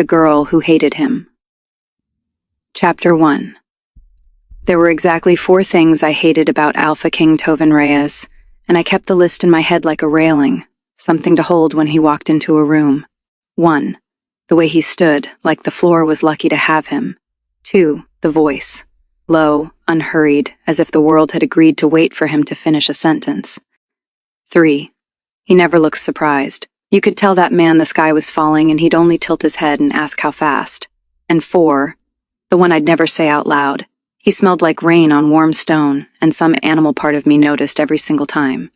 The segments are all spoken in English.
The Girl Who Hated Him. Chapter 1. There were exactly 4 things I hated about alphaking Tovan Reyes, and I kept the list in my head like a railing, something to hold when he walked into a room. 1. The way he stood, like the floor was lucky to have him. 2. The voice. Low, unhurried, as if the world had agreed to wait for him to finish a sentence. 3. He never looked surprised. You could tell that man the sky was falling and he'd only tilt his head and ask how fast. And 4, the one I'd never say out loud. He smelled like rain on warm stone, and some animal part of me noticed every single time.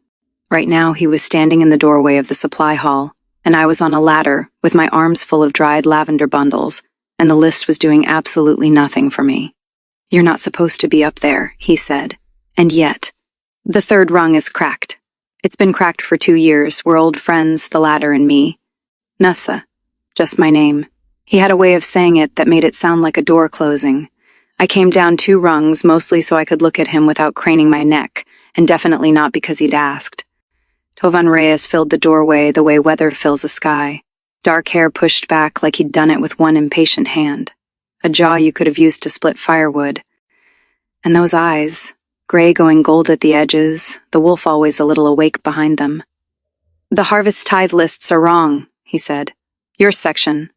Right now he was standing in the doorway of the supply hall, and I was on a ladder with my arms full of dried lavender bundles, and the list was doing absolutely nothing for me. "You're not supposed to be up there," he said. "And yet, the 3rd rung is cracked. It's been cracked for 2 years. We're old friends, the ladder and me. Nessa. Just my name." He had a way of saying it that made it sound like a door closing. I came down 2 rungs, mostly so I could look at him without craning my neck, and definitely not because he'd asked. Tovan Reyes filled the doorway the way weather fills a sky. Dark hair pushed back like he'd done it with one impatient hand. A jaw you could have used to split firewood. And those eyes, gray going gold at the edges, the wolf always a little awake behind them. "The harvest tithe lists are wrong," he said. "Your section.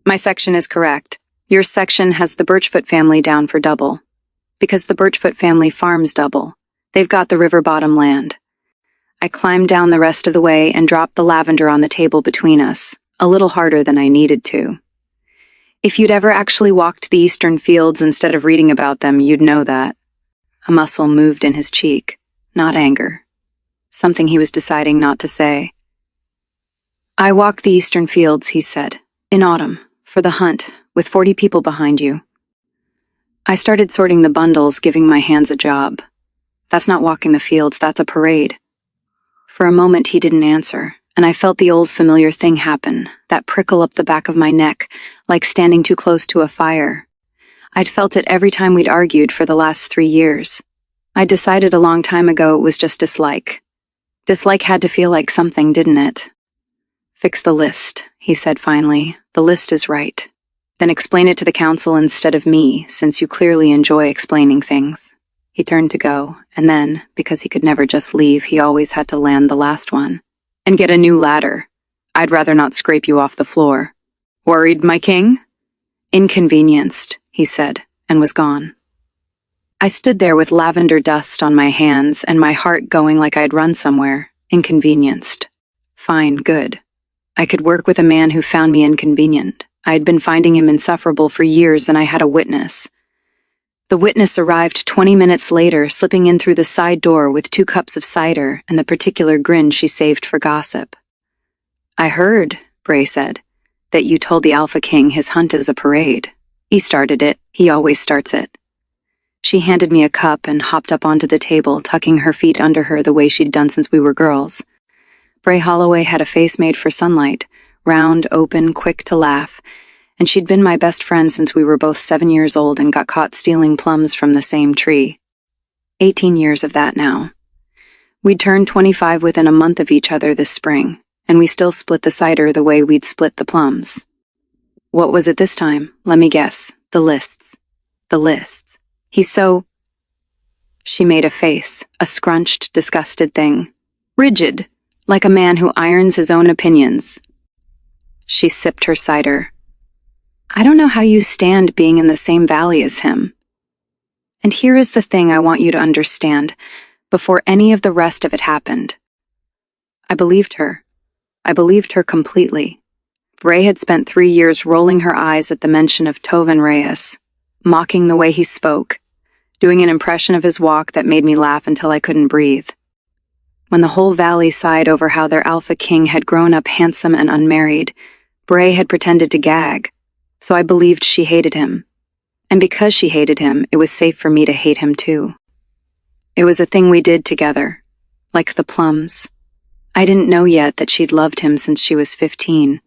My section is correct. Your section has the Birchfoot family down for double. Because the Birchfoot family farms double. They've got the river bottom land." I climbed down the rest of the way and dropped the lavender on the table between us, a little harder than I needed to. If you'd ever actually walked the eastern fields instead of reading about them, you'd know that. A muscle moved in his cheek, not anger. Something he was deciding not to say. "I walk the eastern fields," he said, "in autumn, for the hunt, with 40 people behind you." I started sorting the bundles, giving my hands a job. "That's not walking the fields, that's a parade." For a moment he didn't answer, and I felt the old familiar thing happen, that prickle up the back of my neck, like standing too close to a fire. I'd felt it every time we'd argued for the last 3 years. I decided a long time ago it was just dislike. Dislike had to feel like something, didn't it? "Fix the list," he said finally. "The list is right. Then explain it to the council instead of me, since you clearly enjoy explaining things." He turned to go, and then, because he could never just leave, he always had to land the last one. "And get a new ladder. I'd rather not scrape you off the floor." "Worried, my king?" "Inconvenienced," he said, and was gone. I stood there with lavender dust on my hands and my heart going like I'd run somewhere. Inconvenienced. Fine, good. I could work with a man who found me inconvenient. I had been finding him insufferable for years, and I had a witness. The witness arrived 20 minutes later, slipping in through the side door with 2 cups of cider and the particular grin she saved for gossip. "I heard," Bray said, "that you told the Alpha King his hunt is a parade. He started it. He always starts it." She handed me a cup and hopped up onto the table, tucking her feet under her the way she'd done since we were girls. Bray Holloway had a face made for sunlight, round, open, quick to laugh, and she'd been my best friend since we were both 7 years old and got caught stealing plums from the same tree. 18 years of that now. We'd turned 25 within a month of each other this spring, and we still split the cider the way we'd split the plums. What was it this time? Let me guess. The lists. The lists. He's so... She made a face, a scrunched, disgusted thing. Rigid, like a man who irons his own opinions. She sipped her cider. "I don't know how you stand being in the same valley as him. And here is the thing I want you to understand, before any of the rest of it happened." I believed her. I believed her completely. Bray had spent 3 years rolling her eyes at the mention of Tovan Reyes, mocking the way he spoke, doing an impression of his walk that made me laugh until I couldn't breathe. When the whole valley sighed over how their Alpha King had grown up handsome and unmarried, Bray had pretended to gag, so I believed she hated him. And because she hated him, it was safe for me to hate him too. It was a thing we did together, like the plums. I didn't know yet that she'd loved him since she was 15.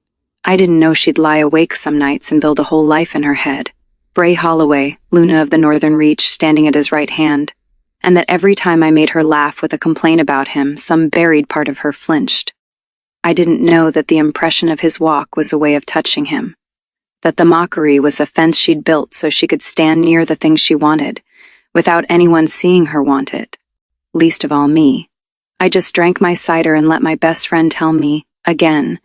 I didn't know she'd lie awake some nights and build a whole life in her head. Bray Holloway, Luna of the Northern Reach, standing at his right hand, and that every time I made her laugh with a complaint about him, some buried part of her flinched. I didn't know that the impression of his walk was a way of touching him. that the mockery was a fence she'd built so she could stand near the things she wanted, without anyone seeing her want it, least of all me. I just drank my cider and let my best friend tell me, again,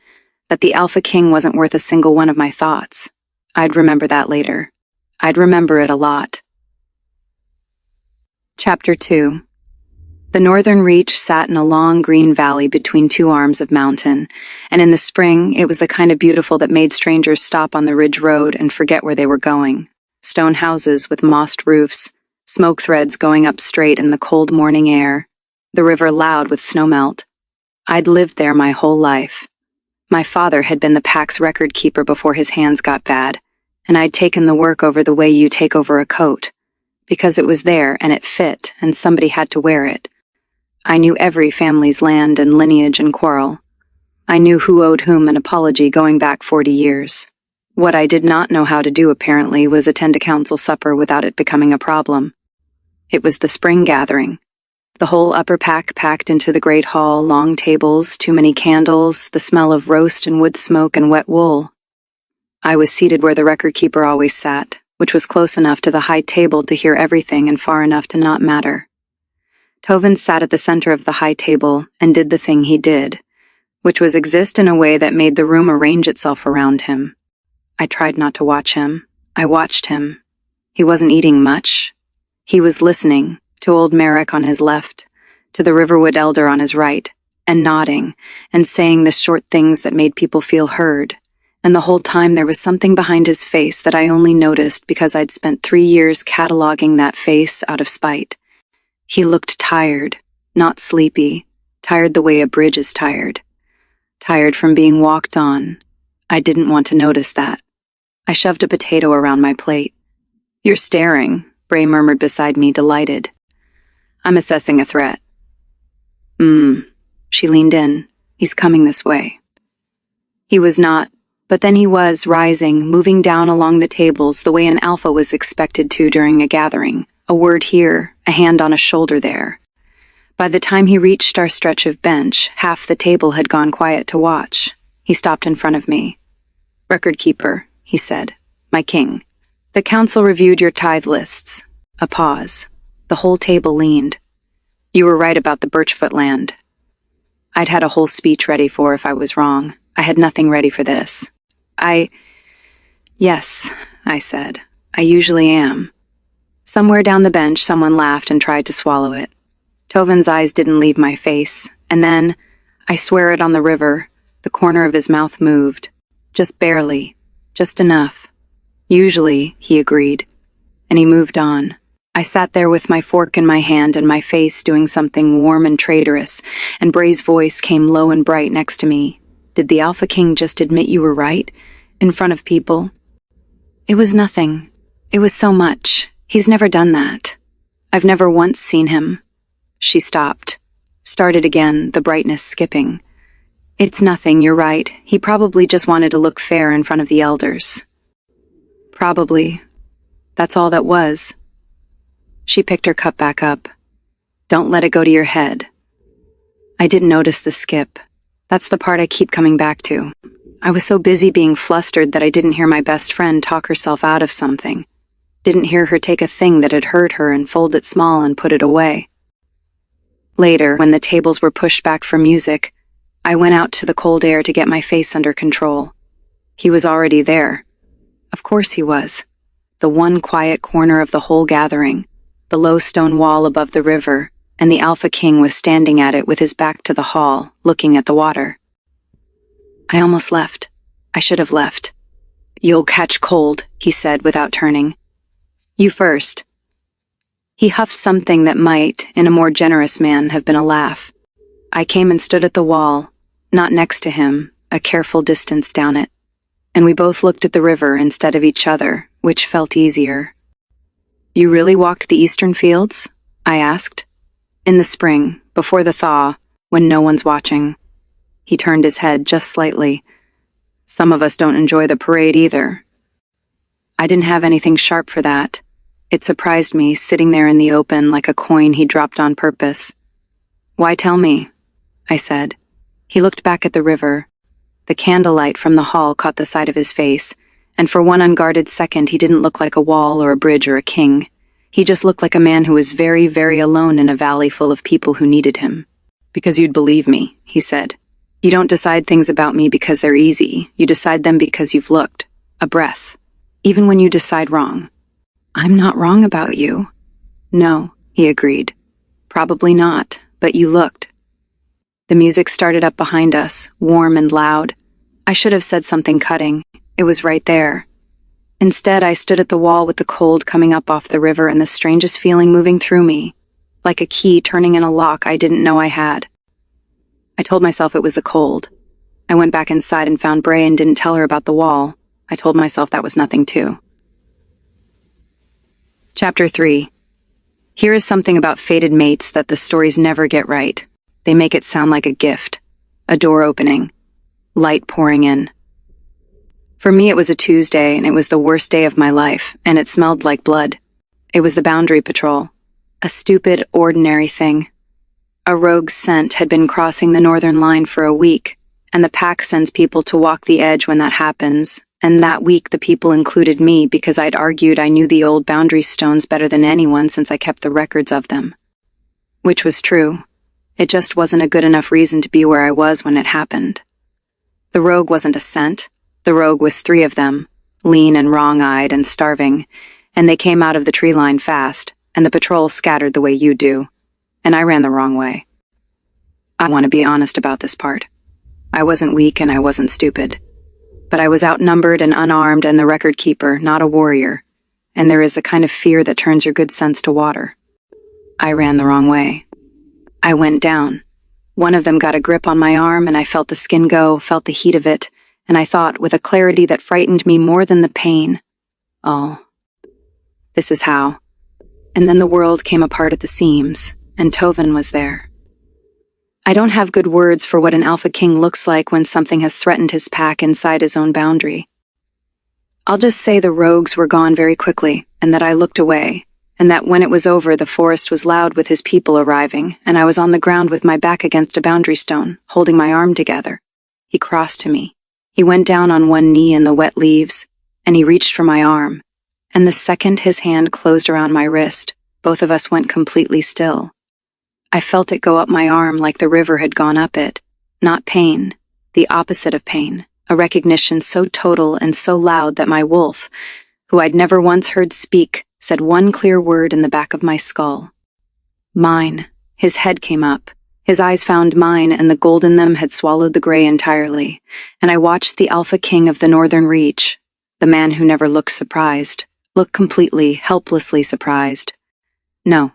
that the Alpha King wasn't worth a single one of my thoughts. I'd remember that later. I'd remember it a lot. Chapter 2. The northern reach sat in a long green valley between two arms of mountain, and in the spring it was the kind of beautiful that made strangers stop on the ridge road and forget where they were going. Stone houses with mossed roofs, smoke threads going up straight in the cold morning air, the river loud with snowmelt. I'd lived there my whole life. My father had been the pack's record keeper before his hands got bad, and I'd taken the work over the way you take over a coat, because it was there and it fit and somebody had to wear it. I knew every family's land and lineage and quarrel. I knew who owed whom an apology going back 40 years. What I did not know how to do, apparently, was attend a council supper without it becoming a problem. It was the spring gathering. The whole upper pack packed into the great hall, long tables, too many candles, the smell of roast and wood smoke and wet wool. I was seated where the record keeper always sat, which was close enough to the high table to hear everything and far enough to not matter. Tovin sat at the center of the high table and did the thing he did, which was exist in a way that made the room arrange itself around him. I tried not to watch him. I watched him. He wasn't eating much. He was listening to old Merrick on his left, to the Riverwood elder on his right, and nodding, and saying the short things that made people feel heard. And the whole time there was something behind his face that I only noticed because I'd spent 3 years cataloging that face out of spite. He looked tired, not sleepy, tired the way a bridge is tired. Tired from being walked on. I didn't want to notice that. I shoved a potato around my plate. "You're staring," Bray murmured beside me, delighted. "I'm assessing a threat." She leaned in. "He's coming this way." He was not, but then he was, rising, moving down along the tables the way an alpha was expected to during a gathering. A word here, a hand on a shoulder there. By the time he reached our stretch of bench, half the table had gone quiet to watch. He stopped in front of me. "Record keeper," he said. "My king. The council reviewed your tithe lists." A pause. The whole table leaned. "You were right about the Birchfoot land." I'd had a whole speech ready for if I was wrong. I had nothing ready for this. Yes, I said. "I usually am." Somewhere down the bench, someone laughed and tried to swallow it. Tovin's eyes didn't leave my face, and then, I swear it on the river, the corner of his mouth moved. Just barely. Just enough. "Usually," he agreed. And he moved on. I sat there with my fork in my hand and my face doing something warm and traitorous, and Bray's voice came low and bright next to me. "Did the Alpha King just admit you were right? In front of people?" "It was nothing. It was so much. He's never done that. I've never once seen him." She stopped. Started again, the brightness skipping. "It's nothing, you're right. He probably just wanted to look fair in front of the elders." "Probably. That's all that was." She picked her cup back up. "Don't let it go to your head." I didn't notice the skip. That's the part I keep coming back to. I was so busy being flustered that I didn't hear my best friend talk herself out of something. Didn't hear her take a thing that had hurt her and fold it small and put it away. Later, when the tables were pushed back for music, I went out to the cold air to get my face under control. He was already there. Of course he was. The one quiet corner of the whole gathering, the low stone wall above the river, and the Alpha King was standing at it with his back to the hall, looking at the water. I almost left. I should have left. "You'll catch cold," he said without turning. "You first." He huffed something that might, in a more generous man, have been a laugh. I came and stood at the wall, not next to him, a careful distance down it, and we both looked at the river instead of each other, which felt easier. "You really walked the eastern fields?" I asked. "In the spring, before the thaw, when no one's watching." He turned his head just slightly. "Some of us don't enjoy the parade either." I didn't have anything sharp for that. It surprised me, sitting there in the open like a coin he dropped on purpose. "Why tell me?" I said. He looked back at the river. The candlelight from the hall caught the side of his face, and for one unguarded second he didn't look like a wall or a bridge or a king. He just looked like a man who was very, very alone in a valley full of people who needed him. "Because you'd believe me," he said. "You don't decide things about me because they're easy. You decide them because you've looked. A breath. Even when you decide wrong." "I'm not wrong about you." "No," he agreed. "Probably not, but you looked." The music started up behind us, warm and loud. I should have said something cutting. It was right there. Instead, I stood at the wall with the cold coming up off the river and the strangest feeling moving through me, like a key turning in a lock I didn't know I had. I told myself it was the cold. I went back inside and found Bray and didn't tell her about the wall. I told myself that was nothing too. Chapter 3. Here is something about fated mates that the stories never get right. They make it sound like a gift, a door opening, light pouring in. For me, it was a Tuesday, and it was the worst day of my life, and it smelled like blood. It was the boundary patrol. A stupid, ordinary thing. A rogue scent had been crossing the northern line for a week, and the pack sends people to walk the edge when that happens, and that week the people included me because I'd argued I knew the old boundary stones better than anyone since I kept the records of them. Which was true. It just wasn't a good enough reason to be where I was when it happened. The rogue wasn't a scent. The rogue was 3 of them, lean and wrong-eyed and starving, and they came out of the tree line fast, and the patrol scattered the way you do, and I ran the wrong way. I want to be honest about this part. I wasn't weak and I wasn't stupid, but I was outnumbered and unarmed and the record keeper, not a warrior, and there is a kind of fear that turns your good sense to water. I ran the wrong way. I went down. One of them got a grip on my arm and I felt the skin go, felt the heat of it, and I thought, with a clarity that frightened me more than the pain, "Oh, this is how." And then the world came apart at the seams, and Tovin was there. I don't have good words for what an alpha king looks like when something has threatened his pack inside his own boundary. I'll just say the rogues were gone very quickly, and that I looked away, and that when it was over the forest was loud with his people arriving, and I was on the ground with my back against a boundary stone, holding my arm together. He crossed to me. He went down on one knee in the wet leaves, and he reached for my arm, and the second his hand closed around my wrist, both of us went completely still. I felt it go up my arm like the river had gone up it. Not pain, the opposite of pain, a recognition so total and so loud that my wolf, who I'd never once heard speak, said one clear word in the back of my skull. Mine. His head came up. His eyes found mine, and the gold in them had swallowed the gray entirely, and I watched the Alpha King of the Northern Reach, the man who never looked surprised, look completely, helplessly surprised. "No,"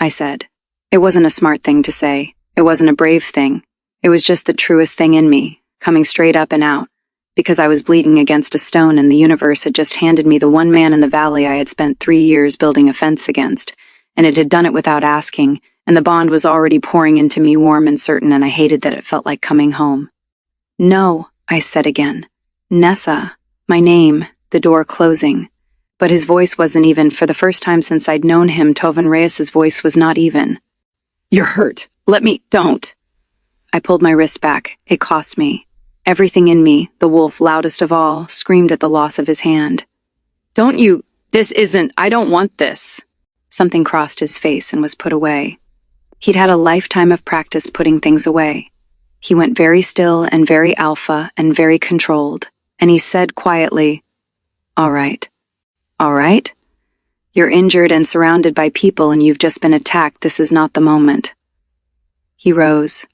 I said. It wasn't a smart thing to say. It wasn't a brave thing. It was just the truest thing in me, coming straight up and out, because I was bleeding against a stone and the universe had just handed me the one man in the valley I had spent 3 years building a fence against, and it had done it without asking, and the bond was already pouring into me warm and certain, and I hated that it felt like coming home. "No," I said again. "Nessa," my name, the door closing. But his voice wasn't even. For the first time since I'd known him, Tovin Reyes's voice was not even. "You're hurt. Let me, don't." I pulled my wrist back. It cost me. Everything in me, the wolf loudest of all, screamed at the loss of his hand. "Don't you, I don't want this." Something crossed his face and was put away. He'd had a lifetime of practice putting things away. He went very still and very alpha and very controlled, and he said quietly, "All right. All right? You're injured and surrounded by people and you've just been attacked. This is not the moment." He rose.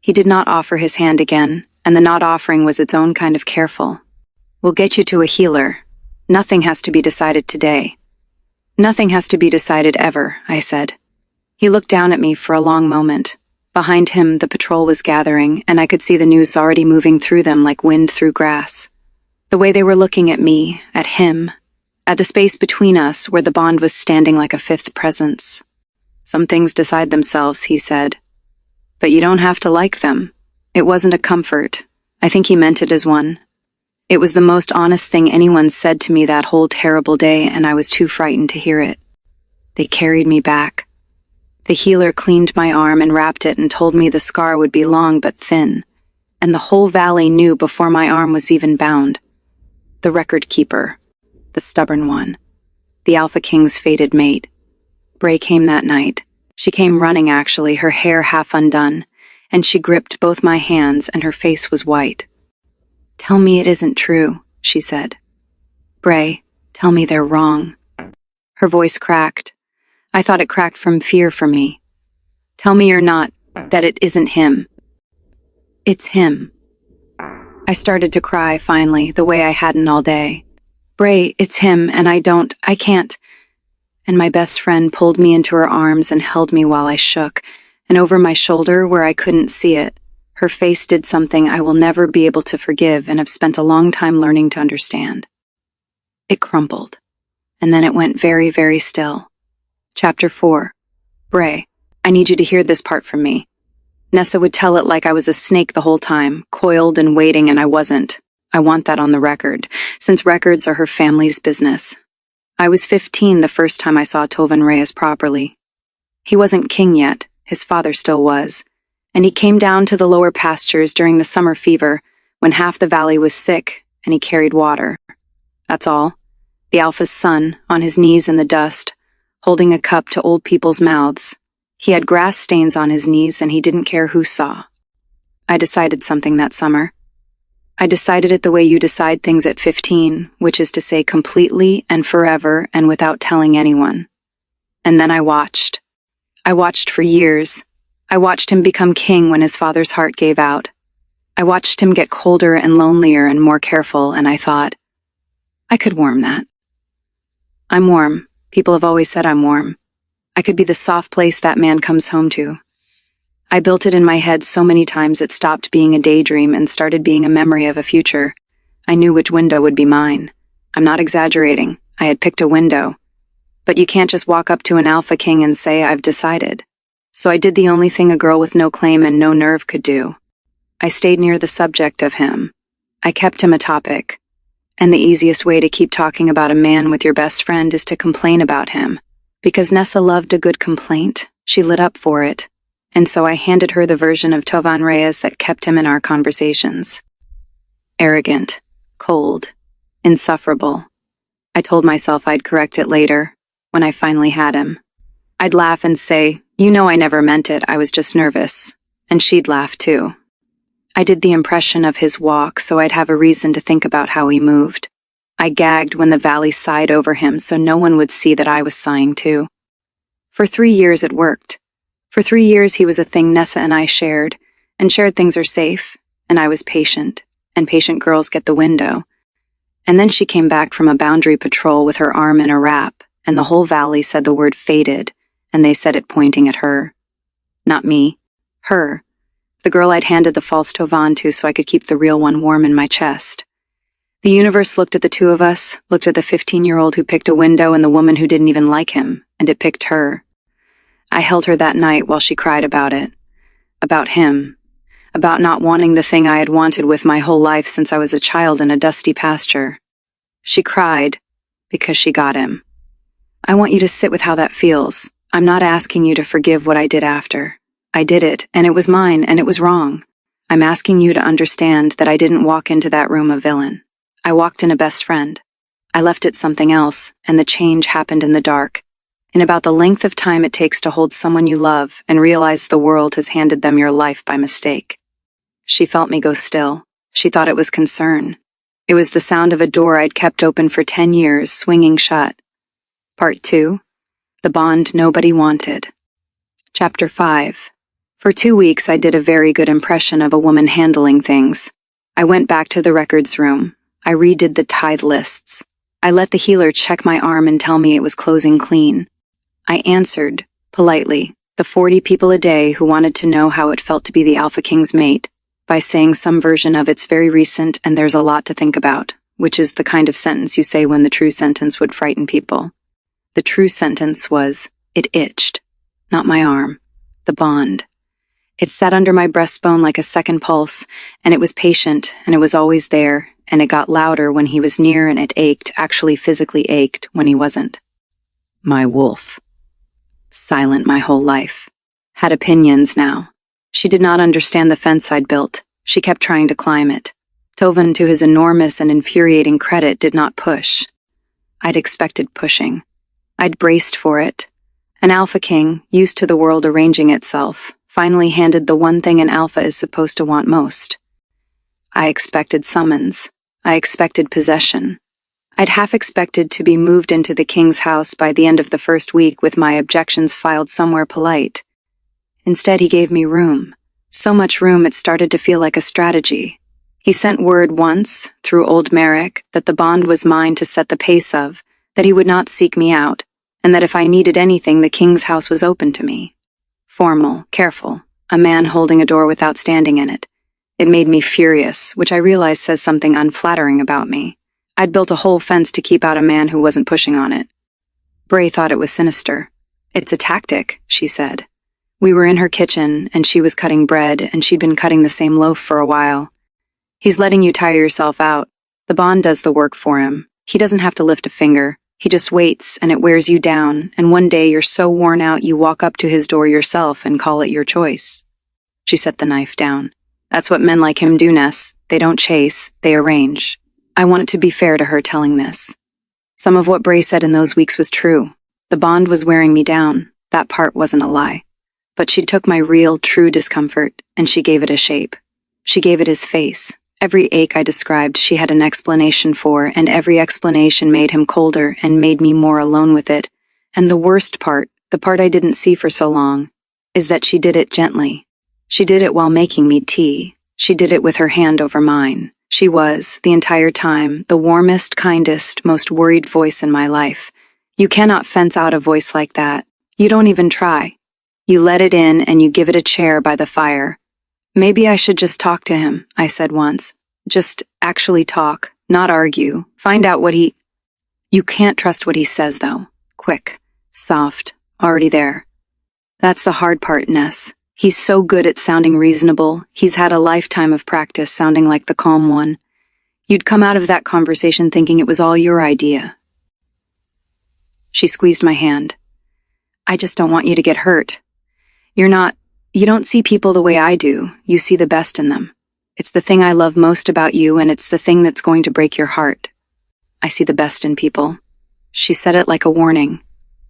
He did not offer his hand again, and the not offering was its own kind of careful. "We'll get you to a healer. Nothing has to be decided today." "Nothing has to be decided ever," I said. He looked down at me for a long moment. Behind him, the patrol was gathering, and I could see the news already moving through them like wind through grass. The way they were looking at me, at him, at the space between us where the bond was standing like a fifth presence. "Some things decide themselves," he said. "But you don't have to like them." It wasn't a comfort. I think he meant it as one. It was the most honest thing anyone said to me that whole terrible day, and I was too frightened to hear it. They carried me back. The healer cleaned my arm and wrapped it and told me the scar would be long but thin, and the whole valley knew before my arm was even bound. the record keeper, the stubborn one, the Alpha King's fated mate. Bray came that night. She came running, actually, her hair half undone, and she gripped both my hands and her face was white. "Tell me it isn't true," she said. "Bray, tell me they're wrong." Her voice cracked. I thought it cracked from fear for me. "Tell me you're not, that it isn't him." "It's him." I started to cry, finally, the way I hadn't all day. "Bray, it's him, and I can't." And my best friend pulled me into her arms and held me while I shook, and over my shoulder, where I couldn't see it, her face did something I will never be able to forgive and have spent a long time learning to understand. It crumpled, and then it went very, very still. Chapter 4. Bray, I need you to hear this part from me. Nessa would tell it like I was a snake the whole time, coiled and waiting, and I wasn't. I want that on the record, since records are her family's business. I was 15 the first time I saw Tovan Reyes properly. He wasn't king yet, his father still was, and he came down to the lower pastures during the summer fever, when half the valley was sick, and he carried water. That's all. The Alpha's son, on his knees in the dust, holding a cup to old people's mouths. He had grass stains on his knees, and he didn't care who saw. I decided something that summer. I decided it the way you decide things at 15, which is to say completely and forever and without telling anyone. And then I watched. I watched for years. I watched him become king when his father's heart gave out. I watched him get colder and lonelier and more careful, and I thought, I could warm that. I'm warm. People have always said I'm warm. I could be the soft place that man comes home to. I built it in my head so many times it stopped being a daydream and started being a memory of a future. I knew which window would be mine. I'm not exaggerating. I had picked a window. But you can't just walk up to an Alpha King and say, I've decided. So I did the only thing a girl with no claim and no nerve could do. I stayed near the subject of him. I kept him a topic. And the easiest way to keep talking about a man with your best friend is to complain about him. Because Nessa loved a good complaint, she lit up for it. And so I handed her the version of Tovan Reyes that kept him in our conversations. Arrogant, cold, insufferable. I told myself I'd correct it later, when I finally had him. I'd laugh and say, you know I never meant it, I was just nervous. And she'd laugh too. I did the impression of his walk so I'd have a reason to think about how he moved. I gagged when the valley sighed over him so no one would see that I was sighing too. For 3 years it worked. For 3 years he was a thing Nessa and I shared, and shared things are safe, and I was patient, and patient girls get the window. And then she came back from a boundary patrol with her arm in a wrap, and the whole valley said the word fated, and they said it pointing at her. Not me. Her. The girl I'd handed the false Tovan to so I could keep the real one warm in my chest. The universe looked at the two of us, looked at the 15-year-old who picked a window and the woman who didn't even like him, and it picked her. I held her that night while she cried about it. About him. About not wanting the thing I had wanted with my whole life since I was a child in a dusty pasture. She cried because she got him. I want you to sit with how that feels. I'm not asking you to forgive what I did after. I did it, and it was mine, and it was wrong. I'm asking you to understand that I didn't walk into that room a villain. I walked in a best friend. I left it something else, and the change happened in the dark. In about the length of time it takes to hold someone you love and realize the world has handed them your life by mistake. She felt me go still. She thought it was concern. It was the sound of a door I'd kept open for 10 years, swinging shut. Part 2. The bond nobody wanted. Chapter 5. For 2 weeks I did a very good impression of a woman handling things. I went back to the records room. I redid the tithe lists. I let the healer check my arm and tell me it was closing clean. I answered, politely, the 40 people a day who wanted to know how it felt to be the Alpha King's mate, by saying some version of it's very recent and there's a lot to think about, which is the kind of sentence you say when the true sentence would frighten people. The true sentence was, it itched. Not my arm. The bond. It sat under my breastbone like a second pulse, and it was patient, and it was always there, and it got louder when he was near, and it ached, actually physically ached, when he wasn't. My wolf. Silent my whole life. Had opinions now. She did not understand the fence I'd built. She kept trying to climb it. Tovin, to his enormous and infuriating credit, did not push. I'd expected pushing. I'd braced for it. An alpha king, used to the world arranging itself, finally handed the one thing an alpha is supposed to want most. I expected summons. I expected possession. I'd half expected to be moved into the king's house by the end of the first week with my objections filed somewhere polite. Instead, he gave me room. So much room it started to feel like a strategy. He sent word once, through old Merrick, that the bond was mine to set the pace of, that he would not seek me out, and that if I needed anything, the king's house was open to me. Formal, careful, a man holding a door without standing in it. It made me furious, which I realized says something unflattering about me. I'd built a whole fence to keep out a man who wasn't pushing on it. Bray thought it was sinister. It's a tactic, she said. We were in her kitchen, and she was cutting bread, and she'd been cutting the same loaf for a while. He's letting you tire yourself out. The bond does the work for him. He doesn't have to lift a finger. He just waits, and it wears you down, and one day you're so worn out you walk up to his door yourself and call it your choice. She set the knife down. That's what men like him do, Ness. They don't chase, they arrange. I wanted to be fair to her telling this. Some of what Bray said in those weeks was true. The bond was wearing me down. That part wasn't a lie. But she took my real, true discomfort, and she gave it a shape. She gave it his face. Every ache I described she had an explanation for, and every explanation made him colder and made me more alone with it. And the worst part, the part I didn't see for so long, is that she did it gently. She did it while making me tea. She did it with her hand over mine. She was, the entire time, the warmest, kindest, most worried voice in my life. You cannot fence out a voice like that. You don't even try. You let it in and you give it a chair by the fire. Maybe I should just talk to him, I said once. Just actually talk, not argue. Find out what he... You can't trust what he says, though. Quick, soft, already there. That's the hard part, Ness. He's so good at sounding reasonable. He's had a lifetime of practice sounding like the calm one. You'd come out of that conversation thinking it was all your idea. She squeezed my hand. I just don't want you to get hurt. You don't see people the way I do. You see the best in them. It's the thing I love most about you, and it's the thing that's going to break your heart. I see the best in people. She said it like a warning.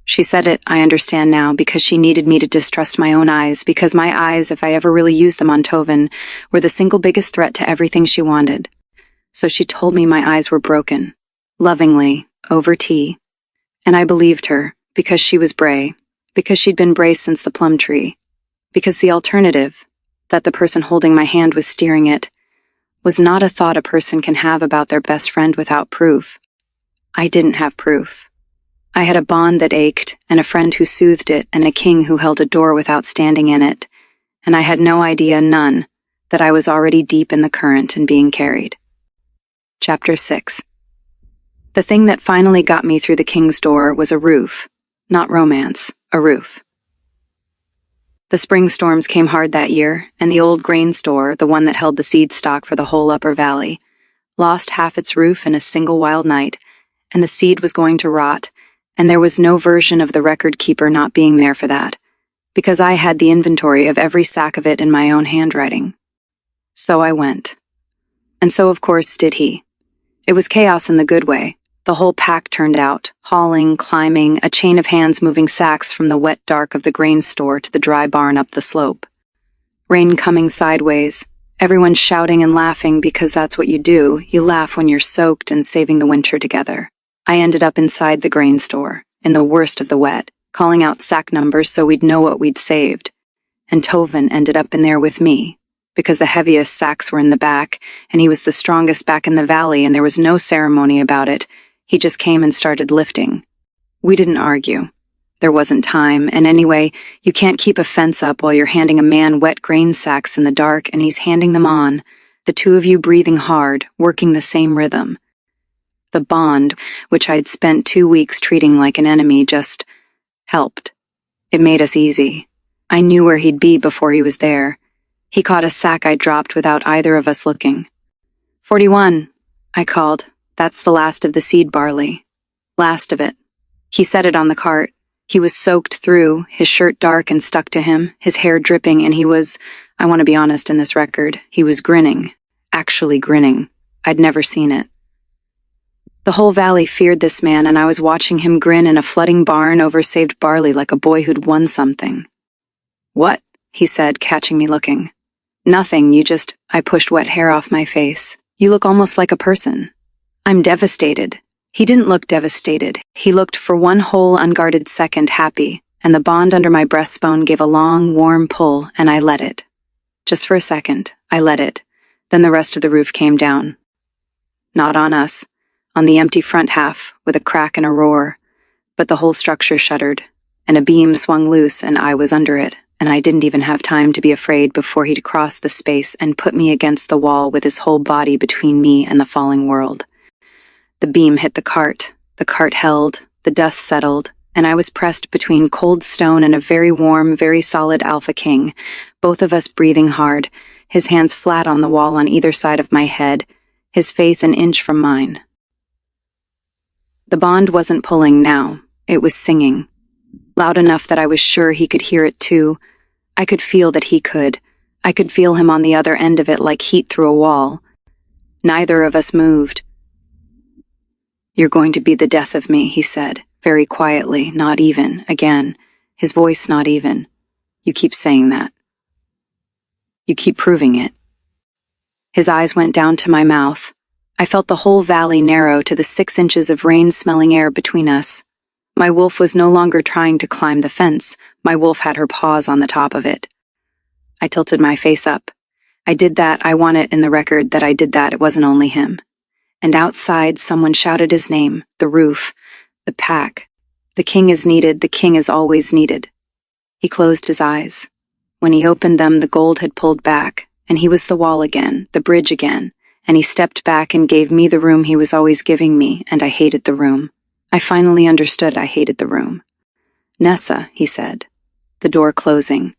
She said it, I understand now, because she needed me to distrust my own eyes, because my eyes, if I ever really used them on Tovin, were the single biggest threat to everything she wanted. So she told me my eyes were broken. Lovingly, over tea. And I believed her, because she was Bray, because she'd been Bray since the plum tree, because the alternative, that the person holding my hand was steering it, was not a thought a person can have about their best friend without proof. I didn't have proof. I had a bond that ached, and a friend who soothed it, and a king who held a door without standing in it, and I had no idea, none, that I was already deep in the current and being carried. Chapter 6. The thing that finally got me through the king's door was a roof. Not romance, a roof. The spring storms came hard that year, and the old grain store, the one that held the seed stock for the whole upper valley, lost half its roof in a single wild night, and the seed was going to rot, and there was no version of the record keeper not being there for that, because I had the inventory of every sack of it in my own handwriting. So I went. And so, of course, did he. It was chaos in the good way. The whole pack turned out, hauling, climbing, a chain of hands moving sacks from the wet dark of the grain store to the dry barn up the slope. Rain coming sideways, everyone shouting and laughing because that's what you do. You laugh when you're soaked and saving the winter together. I ended up inside the grain store, in the worst of the wet, calling out sack numbers so we'd know what we'd saved. And Tovin ended up in there with me, because the heaviest sacks were in the back, and he was the strongest back in the valley, and there was no ceremony about it. He just came and started lifting. We didn't argue. There wasn't time, and anyway, you can't keep a fence up while you're handing a man wet grain sacks in the dark and he's handing them on, the two of you breathing hard, working the same rhythm. The bond, which I'd spent 2 weeks treating like an enemy, just helped. It made us easy. I knew where he'd be before he was there. He caught a sack I dropped without either of us looking. 41, I called. That's the last of the seed barley. Last of it. He set it on the cart. He was soaked through, his shirt dark and stuck to him, his hair dripping, and he was, I want to be honest in this record, he was grinning. Actually grinning. I'd never seen it. The whole valley feared this man, and I was watching him grin in a flooding barn over saved barley like a boy who'd won something. "What?" he said, catching me looking. "Nothing, I pushed wet hair off my face. "You look almost like a person." "I'm devastated." He didn't look devastated. He looked for one whole unguarded second happy, and the bond under my breastbone gave a long, warm pull, and I let it. Just for a second, I let it. Then the rest of the roof came down. Not on us. On the empty front half, with a crack and a roar, but the whole structure shuddered, and a beam swung loose and I was under it, and I didn't even have time to be afraid before he'd crossed the space and put me against the wall with his whole body between me and the falling world. The beam hit the cart held, the dust settled, and I was pressed between cold stone and a very warm, very solid alphaking, both of us breathing hard, his hands flat on the wall on either side of my head, his face an inch from mine. The bond wasn't pulling now, it was singing. Loud enough that I was sure he could hear it too. I could feel that he could. I could feel him on the other end of it like heat through a wall. Neither of us moved. "You're going to be the death of me," he said, very quietly, not even, again, his voice not even. "You keep saying that. You keep proving it." His eyes went down to my mouth. I felt the whole valley narrow to the 6 inches of rain-smelling air between us. My wolf was no longer trying to climb the fence. My wolf had her paws on the top of it. I tilted my face up. I did that. I want it in the record that I did that. It wasn't only him. And outside, someone shouted his name, the roof, the pack. "The king is needed. The king is always needed." He closed his eyes. When he opened them, the gold had pulled back, and he was the wall again, the bridge again. And he stepped back and gave me the room he was always giving me, and I hated the room. I finally understood I hated the room. "Nessa," he said, the door closing,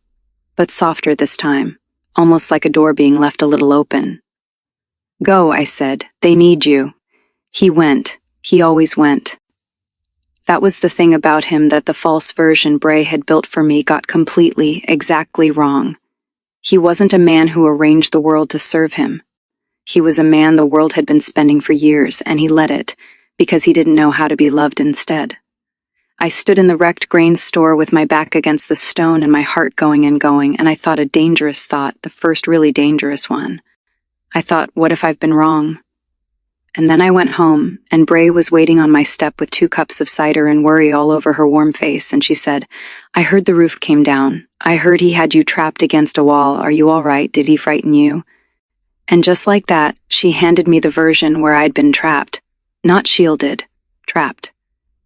but softer this time, almost like a door being left a little open. "Go," I said, "they need you." He went. He always went. That was the thing about him that the false version Bray had built for me got completely, exactly wrong. He wasn't a man who arranged the world to serve him. He was a man the world had been spending for years, and he let it, because he didn't know how to be loved instead. I stood in the wrecked grain store with my back against the stone and my heart going and going, and I thought a dangerous thought, the first really dangerous one. I thought, what if I've been wrong? And then I went home, and Bray was waiting on my step with 2 cups of cider and worry all over her warm face, and she said, "I heard the roof came down. I heard he had you trapped against a wall. Are you all right? Did he frighten you?" And just like that, she handed me the version where I'd been trapped. Not shielded, trapped.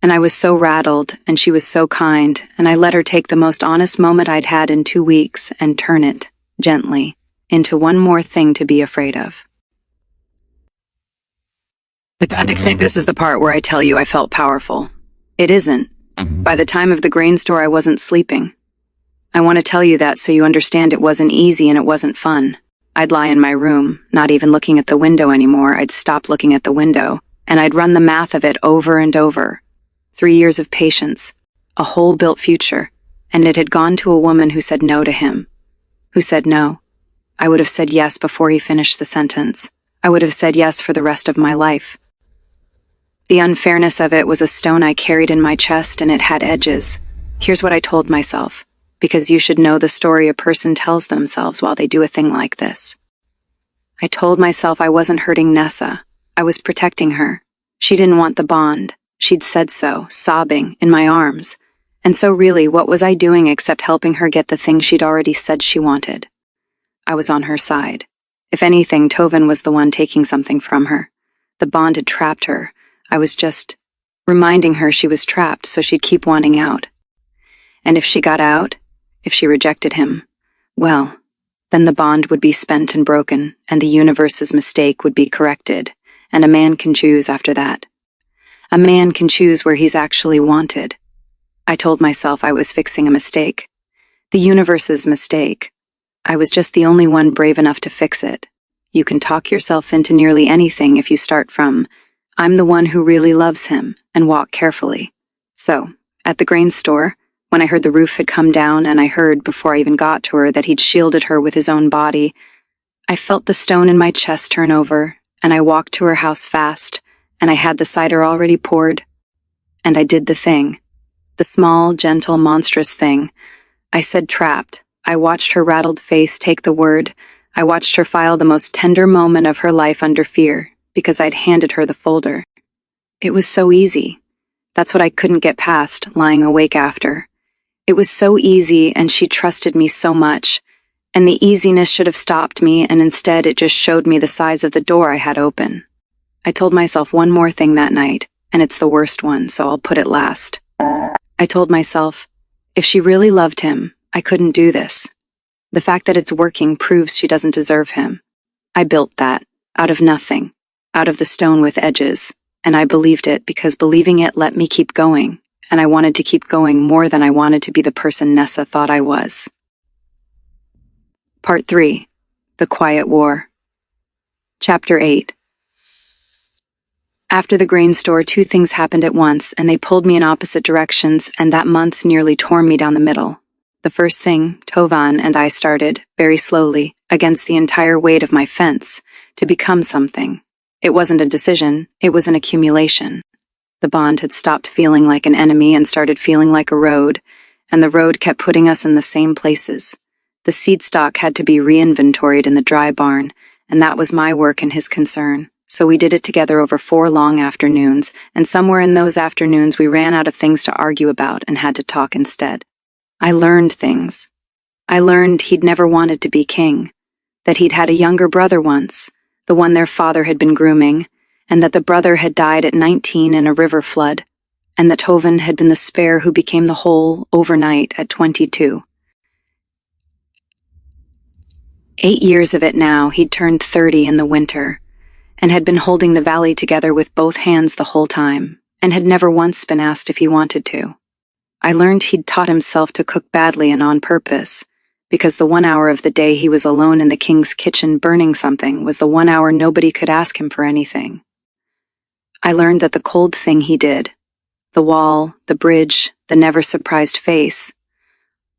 And I was so rattled, and she was so kind, and I let her take the most honest moment I'd had in 2 weeks and turn it, gently, into one more thing to be afraid of. I think this is the part where I tell you I felt powerful. It isn't. By the time of the grain store, I wasn't sleeping. I want to tell you that so you understand it wasn't easy and it wasn't fun. I'd lie in my room, not even looking at the window anymore. I'd stop looking at the window, and I'd run the math of it over and over. 3 years of patience, a whole built future, and it had gone to a woman who said no to him. Who said no. I would have said yes before he finished the sentence. I would have said yes for the rest of my life. The unfairness of it was a stone I carried in my chest, and it had edges. Here's what I told myself. Because you should know the story a person tells themselves while they do a thing like this. I told myself I wasn't hurting Nessa. I was protecting her. She didn't want the bond. She'd said so, sobbing, in my arms. And so really, what was I doing except helping her get the thing she'd already said she wanted? I was on her side. If anything, Tovin was the one taking something from her. The bond had trapped her. I was just reminding her she was trapped so she'd keep wanting out. And if she got out, if she rejected him, well, then the bond would be spent and broken, and the universe's mistake would be corrected, and a man can choose after that. A man can choose where he's actually wanted. I told myself I was fixing a mistake. The universe's mistake. I was just the only one brave enough to fix it. You can talk yourself into nearly anything if you start from, "I'm the one who really loves him," and walk carefully. So, at the grain store, when I heard the roof had come down and I heard, before I even got to her, that he'd shielded her with his own body, I felt the stone in my chest turn over, and I walked to her house fast, and I had the cider already poured, and I did the thing. The small, gentle, monstrous thing. I said trapped. I watched her rattled face take the word. I watched her file the most tender moment of her life under fear, because I'd handed her the folder. It was so easy. That's what I couldn't get past, lying awake after. It was so easy, and she trusted me so much. And the easiness should have stopped me, and instead it just showed me the size of the door I had open. I told myself one more thing that night, and it's the worst one, so I'll put it last. I told myself, if she really loved him, I couldn't do this. The fact that it's working proves she doesn't deserve him. I built that, out of nothing, out of the stone with edges, and I believed it because believing it let me keep going, and I wanted to keep going more than I wanted to be the person Nessa thought I was. Part 3. The Quiet War. Chapter 8. After the grain store, 2 things happened at once, and they pulled me in opposite directions, and that month nearly tore me down the middle. The first thing, Tovan and I started, very slowly, against the entire weight of my fence, to become something. It wasn't a decision, it was an accumulation. The bond had stopped feeling like an enemy and started feeling like a road, and the road kept putting us in the same places. The seed stock had to be re-inventoried in the dry barn, and that was my work and his concern. So we did it together over 4 long afternoons, and somewhere in those afternoons we ran out of things to argue about and had to talk instead. I learned things. I learned he'd never wanted to be king, that he'd had a younger brother once, the one their father had been grooming, and that the brother had died at 19 in a river flood, and that Tovan had been the spare who became the whole overnight at 22. 8 years of it now, he'd turned 30 in the winter, and had been holding the valley together with both hands the whole time, and had never once been asked if he wanted to. I learned he'd taught himself to cook badly and on purpose, because the 1 hour of the day he was alone in the king's kitchen burning something was the 1 hour nobody could ask him for anything. I learned that the cold thing he did, the wall, the bridge, the never surprised face,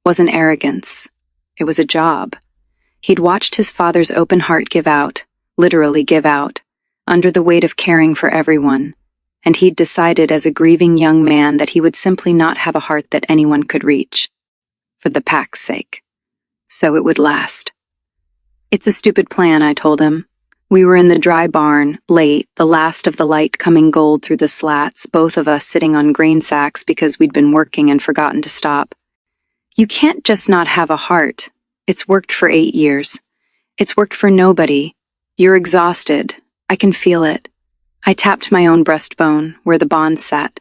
wasn't arrogance. It was a job. He'd watched his father's open heart give out, literally give out, under the weight of caring for everyone, and he'd decided as a grieving young man that he would simply not have a heart that anyone could reach, for the pack's sake. So it would last. It's a stupid plan, I told him. We were in the dry barn, late, the last of the light coming gold through the slats, both of us sitting on grain sacks because we'd been working and forgotten to stop. You can't just not have a heart. It's worked for 8 years. It's worked for nobody. You're exhausted. I can feel it. I tapped my own breastbone, where the bond sat.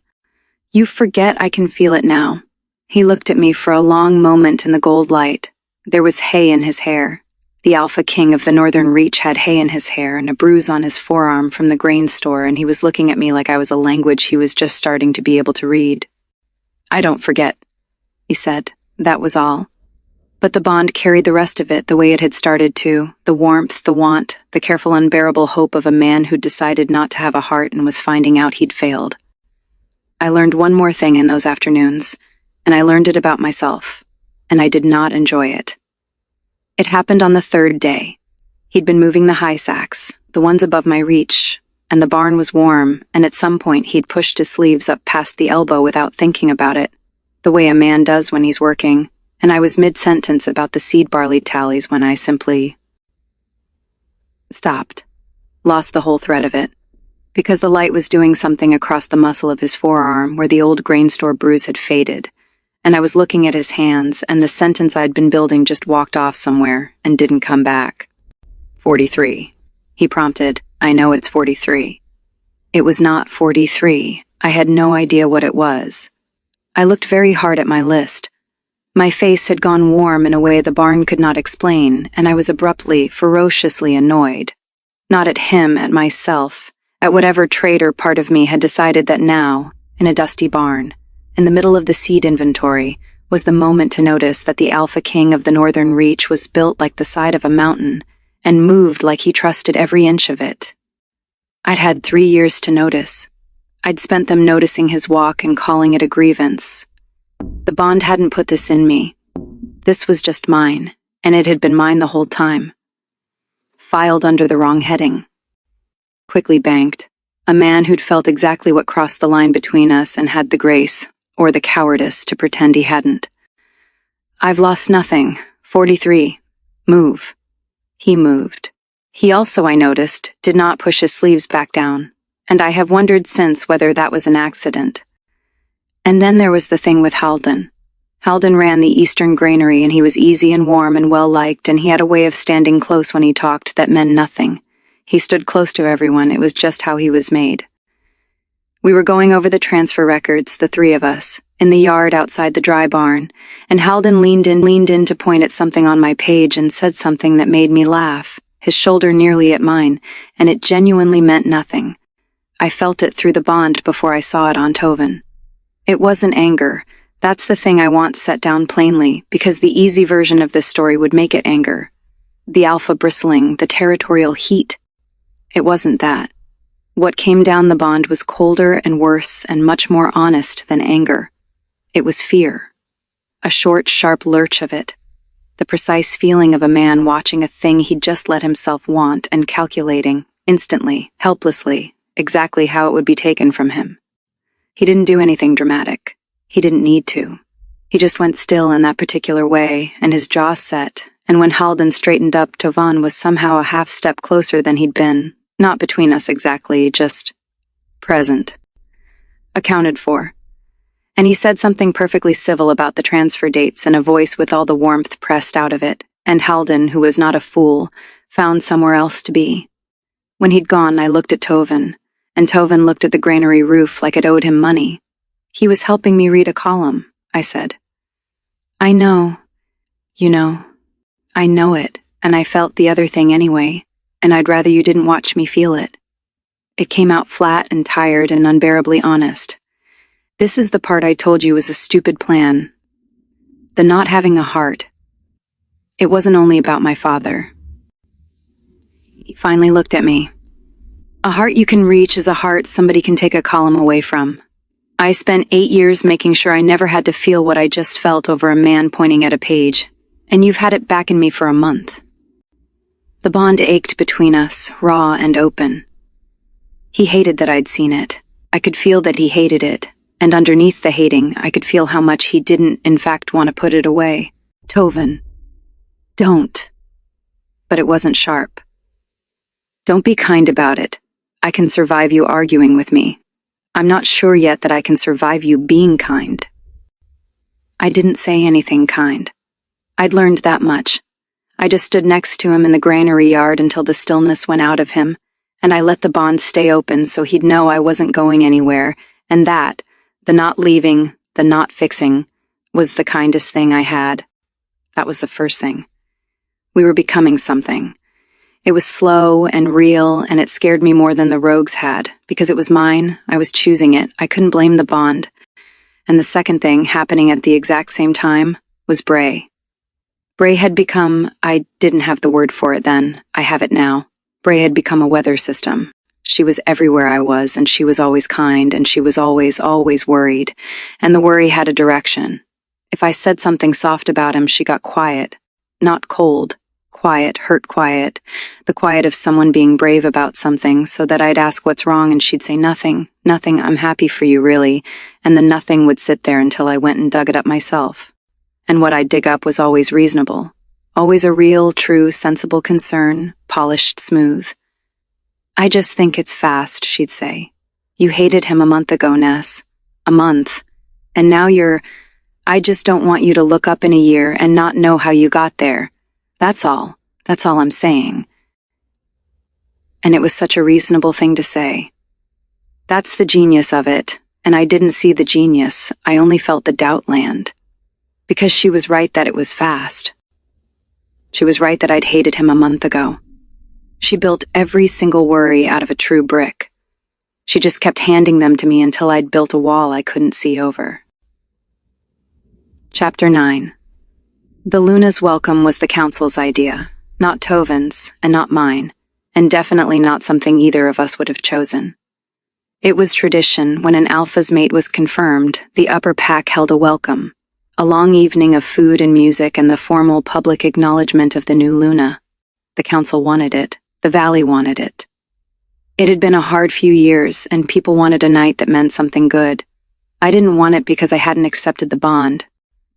You forget I can feel it now. He looked at me for a long moment in the gold light. There was hay in his hair. The alphaking of the Northern Reach had hay in his hair and a bruise on his forearm from the grain store, and he was looking at me like I was a language he was just starting to be able to read. I don't forget, he said. That was all. But the bond carried the rest of it the way it had started to, the warmth, the want, the careful unbearable hope of a man who'd decided not to have a heart and was finding out he'd failed. I learned one more thing in those afternoons, and I learned it about myself, and I did not enjoy it. It happened on the 3rd day. He'd been moving the high sacks, the ones above my reach, and the barn was warm, and at some point he'd pushed his sleeves up past the elbow without thinking about it, the way a man does when he's working, and I was mid-sentence about the seed barley tallies when I simply stopped, lost the whole thread of it, because the light was doing something across the muscle of his forearm where the old grain store bruise had faded, and I was looking at his hands, and the sentence I'd been building just walked off somewhere and didn't come back. 43. He prompted. I know it's 43. It was not 43. I had no idea what it was. I looked very hard at my list. My face had gone warm in a way the barn could not explain, and I was abruptly, ferociously annoyed. Not at him, at myself, at whatever traitor part of me had decided that now, in a dusty barn, in the middle of the seed inventory, was the moment to notice that the alphaking of the Northern Reach was built like the side of a mountain, and moved like he trusted every inch of it. I'd had 3 years to notice. I'd spent them noticing his walk and calling it a grievance. The bond hadn't put this in me. This was just mine, and it had been mine the whole time. Filed under the wrong heading. quickly banked. A man who'd felt exactly what crossed the line between us and had the grace, or the cowardice, to pretend he hadn't. I've lost nothing. 43. Move. He moved. He also, I noticed, did not push his sleeves back down, and I have wondered since whether that was an accident. And then there was the thing with Halden. Halden ran the Eastern Granary, and he was easy and warm and well-liked, and he had a way of standing close when he talked that meant nothing. He stood close to everyone. It was just how he was made. We were going over the transfer records, the three of us, in the yard outside the dry barn, and Halden leaned in to point at something on my page and said something that made me laugh, his shoulder nearly at mine, and it genuinely meant nothing. I felt it through the bond before I saw it on Toven. It wasn't anger. That's the thing I want set down plainly, because the easy version of this story would make it anger. The alpha bristling, the territorial heat. It wasn't that. What came down the bond was colder and worse and much more honest than anger. It was fear. A short, sharp lurch of it. The precise feeling of a man watching a thing he'd just let himself want and calculating, instantly, helplessly, exactly how it would be taken from him. He didn't do anything dramatic. He didn't need to. He just went still in that particular way, and his jaw set, and when Halden straightened up, Tovan was somehow a half step closer than he'd been. Not between us exactly, just present. Accounted for. And he said something perfectly civil about the transfer dates in a voice with all the warmth pressed out of it, and Halden, who was not a fool, found somewhere else to be. When he'd gone, I looked at Toven, and Toven looked at the granary roof like it owed him money. He was helping me read a column, I said. I know. You know. I know it, and I felt the other thing anyway, and I'd rather you didn't watch me feel it. It came out flat and tired and unbearably honest. This is the part I told you was a stupid plan. The not having a heart. It wasn't only about my father. He finally looked at me. A heart you can reach is a heart somebody can take a column away from. I spent 8 years making sure I never had to feel what I just felt over a man pointing at a page, and you've had it back in me for a month. The bond ached between us, raw and open. He hated that I'd seen it. I could feel that he hated it, and underneath the hating, I could feel how much he didn't, in fact, want to put it away. Toven. Don't. But it wasn't sharp. Don't be kind about it. I can survive you arguing with me. I'm not sure yet that I can survive you being kind. I didn't say anything kind. I'd learned that much. I just stood next to him in the granary yard until the stillness went out of him, and I let the bond stay open so he'd know I wasn't going anywhere, and that, the not leaving, the not fixing, was the kindest thing I had. That was the first thing. We were becoming something. It was slow and real, and it scared me more than the rogues had, because it was mine, I was choosing it, I couldn't blame the bond. And the second thing, happening at the exact same time, was Bray. Bray had become, I didn't have the word for it then, I have it now. Bray had become a weather system. She was everywhere I was, and she was always kind, and she was always worried, and the worry had a direction. If I said something soft about him, she got quiet. Not cold. Quiet, hurt quiet, the quiet of someone being brave about something, so that I'd ask what's wrong and she'd say nothing, I'm happy for you really, and the nothing would sit there until I went and dug it up myself. And what I'd dig up was always reasonable, always a real, true, sensible concern, polished smooth. I just think it's fast, she'd say. You hated him a month ago, Ness. A month. And now I just don't want you to look up in a year and not know how you got there. That's all I'm saying. And it was such a reasonable thing to say. That's the genius of it, and I didn't see the genius, I only felt the doubt land. Because she was right that it was fast. She was right that I'd hated him a month ago. She built every single worry out of a true brick. She just kept handing them to me until I'd built a wall I couldn't see over. Chapter 9. The Luna's welcome was the council's idea, not Toven's, and not mine, and definitely not something either of us would have chosen. It was tradition, when an alpha's mate was confirmed, the upper pack held a welcome, a long evening of food and music and the formal public acknowledgement of the new Luna. The council wanted it, the valley wanted it. It had been a hard few years, and people wanted a night that meant something good. I didn't want it because I hadn't accepted the bond.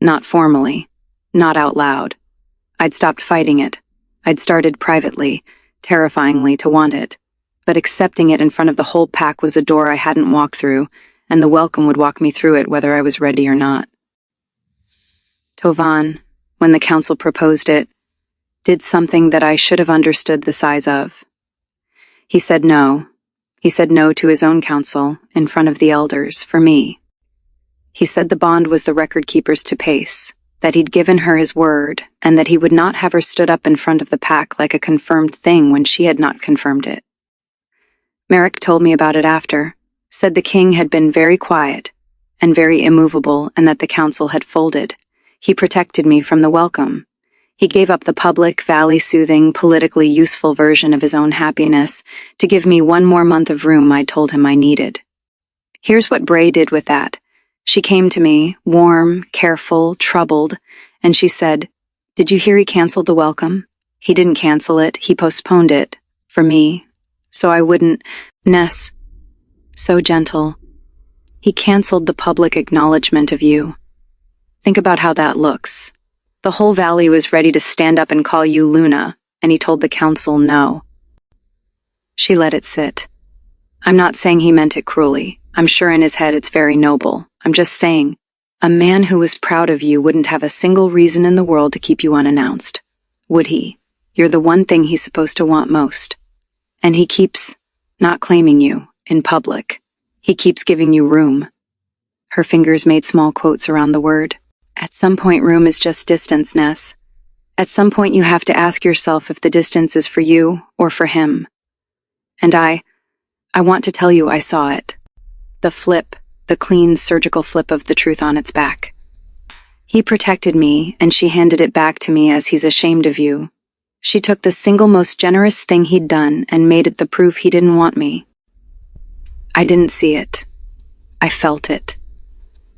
Not formally. Not out loud. I'd stopped fighting it. I'd started privately, terrifyingly, to want it. But accepting it in front of the whole pack was a door I hadn't walked through, and the welcome would walk me through it whether I was ready or not. Tovan, when the council proposed it, did something that I should have understood the size of. He said no. He said no to his own council, in front of the elders, for me. He said the bond was the record keeper's to pace, that he'd given her his word, and that he would not have her stood up in front of the pack like a confirmed thing when she had not confirmed it. Merrick told me about it after, said the king had been very quiet and very immovable and that the council had folded. He protected me from the welcome. He gave up the public, valley-soothing, politically useful version of his own happiness to give me one more month of room I'd told him I needed. Here's what Bray did with that. She came to me, warm, careful, troubled, and she said, "Did you hear he canceled the welcome? He didn't cancel it, he postponed it. For me. So I wouldn't. Ness. So gentle. He canceled the public acknowledgement of you. Think about how that looks. The whole valley was ready to stand up and call you Luna, and he told the council no." She let it sit. I'm not saying he meant it cruelly. I'm sure in his head it's very noble. I'm just saying, a man who was proud of you wouldn't have a single reason in the world to keep you unannounced. Would he? You're the one thing he's supposed to want most. And he keeps not claiming you in public. He keeps giving you room. Her fingers made small quotes around the word. At some point, room is just distance, Ness. At some point, you have to ask yourself if the distance is for you or for him. And I want to tell you I saw it. The flip, the clean surgical flip of the truth on its back. He protected me, and she handed it back to me as he's ashamed of you. She took the single most generous thing he'd done and made it the proof he didn't want me. I didn't see it. I felt it.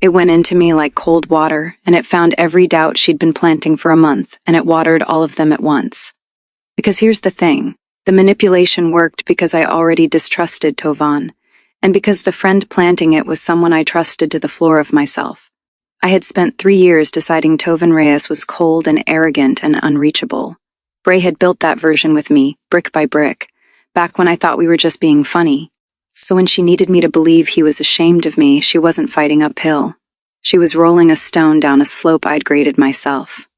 It went into me like cold water, and it found every doubt she'd been planting for a month, and it watered all of them at once. Because here's the thing. The manipulation worked because I already distrusted Tovan, and because the friend planting it was someone I trusted to the floor of myself. I had spent 3 years deciding Tovan Reyes was cold and arrogant and unreachable. Bray had built that version with me, brick by brick, back when I thought we were just being funny. So when she needed me to believe he was ashamed of me, she wasn't fighting uphill. She was rolling a stone down a slope I'd graded myself.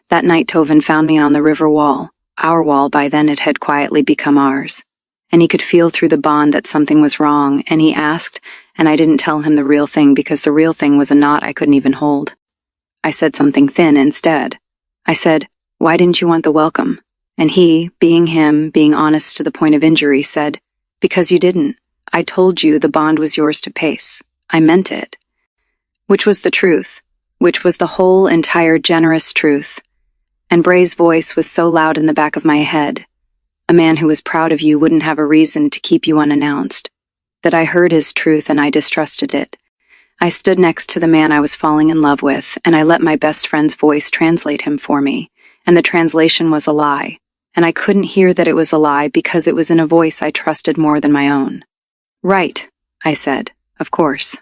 That night Tovan found me on the river wall. Our wall, by then it had quietly become ours. And he could feel through the bond that something was wrong, and he asked, and I didn't tell him the real thing because the real thing was a knot I couldn't even hold. I said something thin instead. I said, "Why didn't you want the welcome?" And he, being him, being honest to the point of injury, said, "Because you didn't. I told you the bond was yours to pace. I meant it." Which was the truth, which was the whole entire generous truth. And Bray's voice was so loud in the back of my head. A man who was proud of you wouldn't have a reason to keep you unannounced. That I heard his truth and I distrusted it. I stood next to the man I was falling in love with, and I let my best friend's voice translate him for me. And the translation was a lie. And I couldn't hear that it was a lie because it was in a voice I trusted more than my own. "Right," I said. "Of course."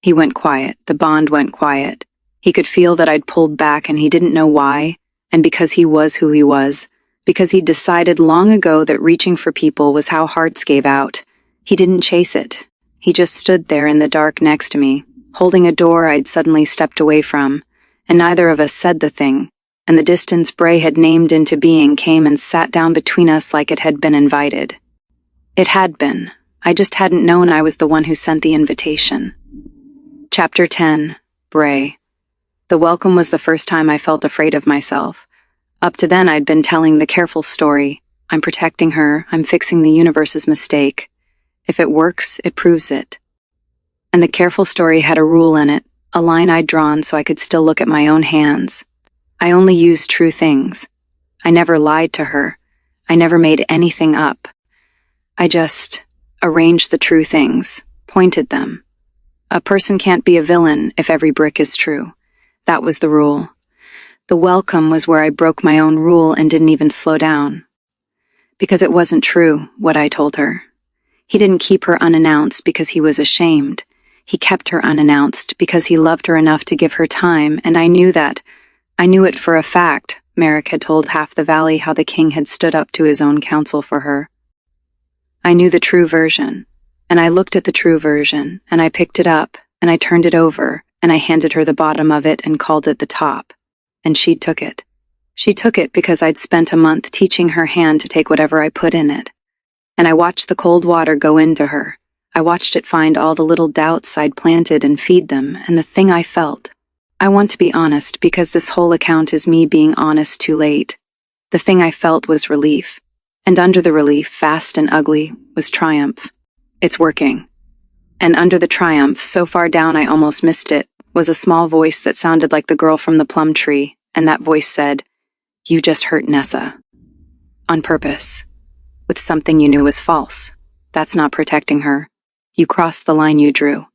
He went quiet. The bond went quiet. He could feel that I'd pulled back and he didn't know why. And because he was who he was, because he'd decided long ago that reaching for people was how hearts gave out, he didn't chase it. He just stood there in the dark next to me, holding a door I'd suddenly stepped away from, and neither of us said the thing, and the distance Bray had named into being came and sat down between us like it had been invited. It had been. I just hadn't known I was the one who sent the invitation. Chapter 10. Bray. The welcome was the first time I felt afraid of myself. Up to then I'd been telling the careful story. I'm protecting her, I'm fixing the universe's mistake. If it works, it proves it. And the careful story had a rule in it, a line I'd drawn so I could still look at my own hands. I only used true things. I never lied to her. I never made anything up. I just arranged the true things, pointed them. A person can't be a villain if every brick is true. That was the rule. The welcome was where I broke my own rule and didn't even slow down. Because it wasn't true, what I told her. He didn't keep her unannounced because he was ashamed. He kept her unannounced because he loved her enough to give her time, and I knew that. I knew it for a fact. Merrick had told half the valley how the king had stood up to his own counsel for her. I knew the true version, and I looked at the true version, and I picked it up, and I turned it over, and I handed her the bottom of it and called it the top. And she took it. She took it because I'd spent a month teaching her hand to take whatever I put in it. And I watched the cold water go into her. I watched it find all the little doubts I'd planted and feed them, and the thing I felt. I want to be honest because this whole account is me being honest too late. The thing I felt was relief. And under the relief, fast and ugly, was triumph. It's working. And under the triumph, so far down I almost missed it, was a small voice that sounded like the girl from the plum tree, and that voice said, "You just hurt Nessa. On purpose. With something you knew was false. That's not protecting her. You crossed the line you drew."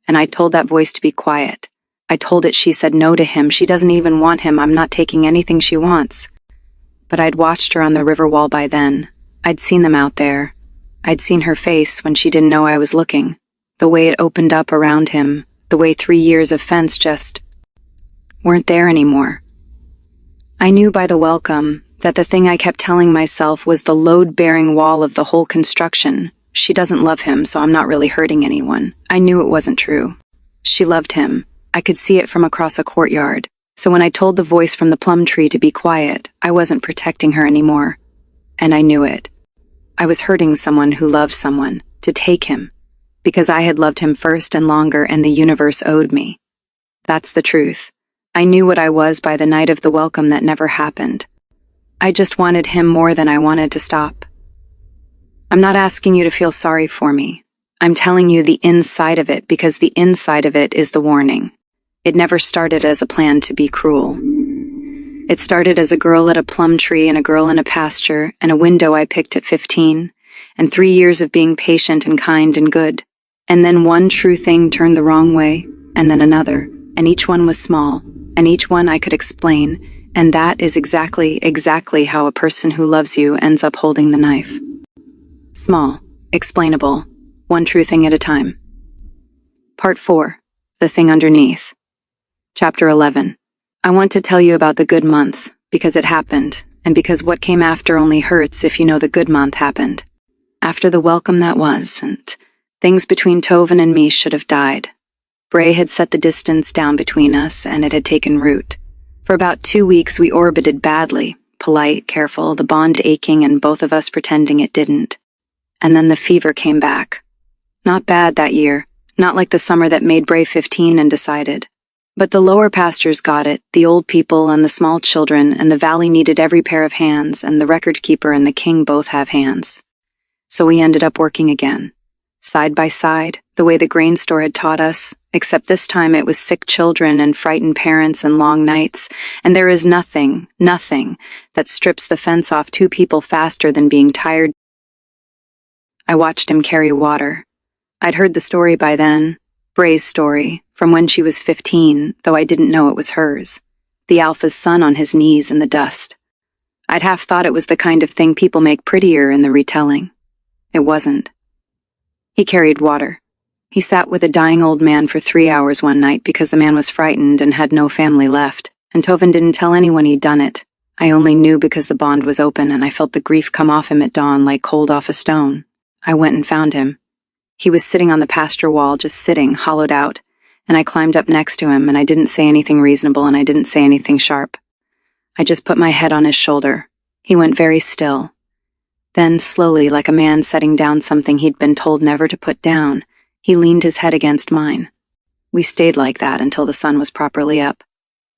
And I told that voice to be quiet. I told it she said no to him. She doesn't even want him. I'm not taking anything she wants. But I'd watched her on the river wall by then. I'd seen them out there. I'd seen her face when she didn't know I was looking. The way it opened up around him. The way 3 years of fence just weren't there anymore. I knew by the welcome that the thing I kept telling myself was the load-bearing wall of the whole construction. She doesn't love him, so I'm not really hurting anyone. I knew it wasn't true. She loved him. I could see it from across a courtyard. So when I told the voice from the plum tree to be quiet, I wasn't protecting her anymore. And I knew it. I was hurting someone who loved someone, to take him. Because I had loved him first and longer and the universe owed me. That's the truth. I knew what I was by the night of the welcome that never happened. I just wanted him more than I wanted to stop. I'm not asking you to feel sorry for me. I'm telling you the inside of it because the inside of it is the warning. It never started as a plan to be cruel. It started as a girl at a plum tree and a girl in a pasture and a window I picked at 15, and 3 years of being patient and kind and good. And then one true thing turned the wrong way, and then another, and each one was small, and each one I could explain, and that is exactly how a person who loves you ends up holding the knife. Small, explainable, one true thing at a time. Part 4, The Thing Underneath. Chapter 11. I want to tell you about the good month, because it happened, and because what came after only hurts if you know the good month happened. After the welcome that was, and things between Tovin and me should have died. Bray had set the distance down between us, and it had taken root. For about 2 weeks we orbited badly, polite, careful, the bond aching and both of us pretending it didn't. And then the fever came back. Not bad that year, not like the summer that made Bray 15 and decided. But the lower pastures got it, the old people and the small children, and the valley needed every pair of hands, and the record keeper and the king both have hands. So we ended up working again. Side by side, the way the grain store had taught us, except this time it was sick children and frightened parents and long nights, and there is nothing that strips the fence off 2 people faster than being tired. I watched him carry water. I'd heard the story by then, Bray's story, from when she was 15, though I didn't know it was hers. The alpha's son on his knees in the dust. I'd half thought it was the kind of thing people make prettier in the retelling. It wasn't. He carried water. He sat with a dying old man for 3 hours one night because the man was frightened and had no family left, and Tovin didn't tell anyone he'd done it. I only knew because the bond was open and I felt the grief come off him at dawn like cold off a stone. I went and found him. He was sitting on the pasture wall, just sitting, hollowed out, and I climbed up next to him, and I didn't say anything reasonable and I didn't say anything sharp. I just put my head on his shoulder. He went very still. Then, slowly, like a man setting down something he'd been told never to put down, he leaned his head against mine. We stayed like that until the sun was properly up.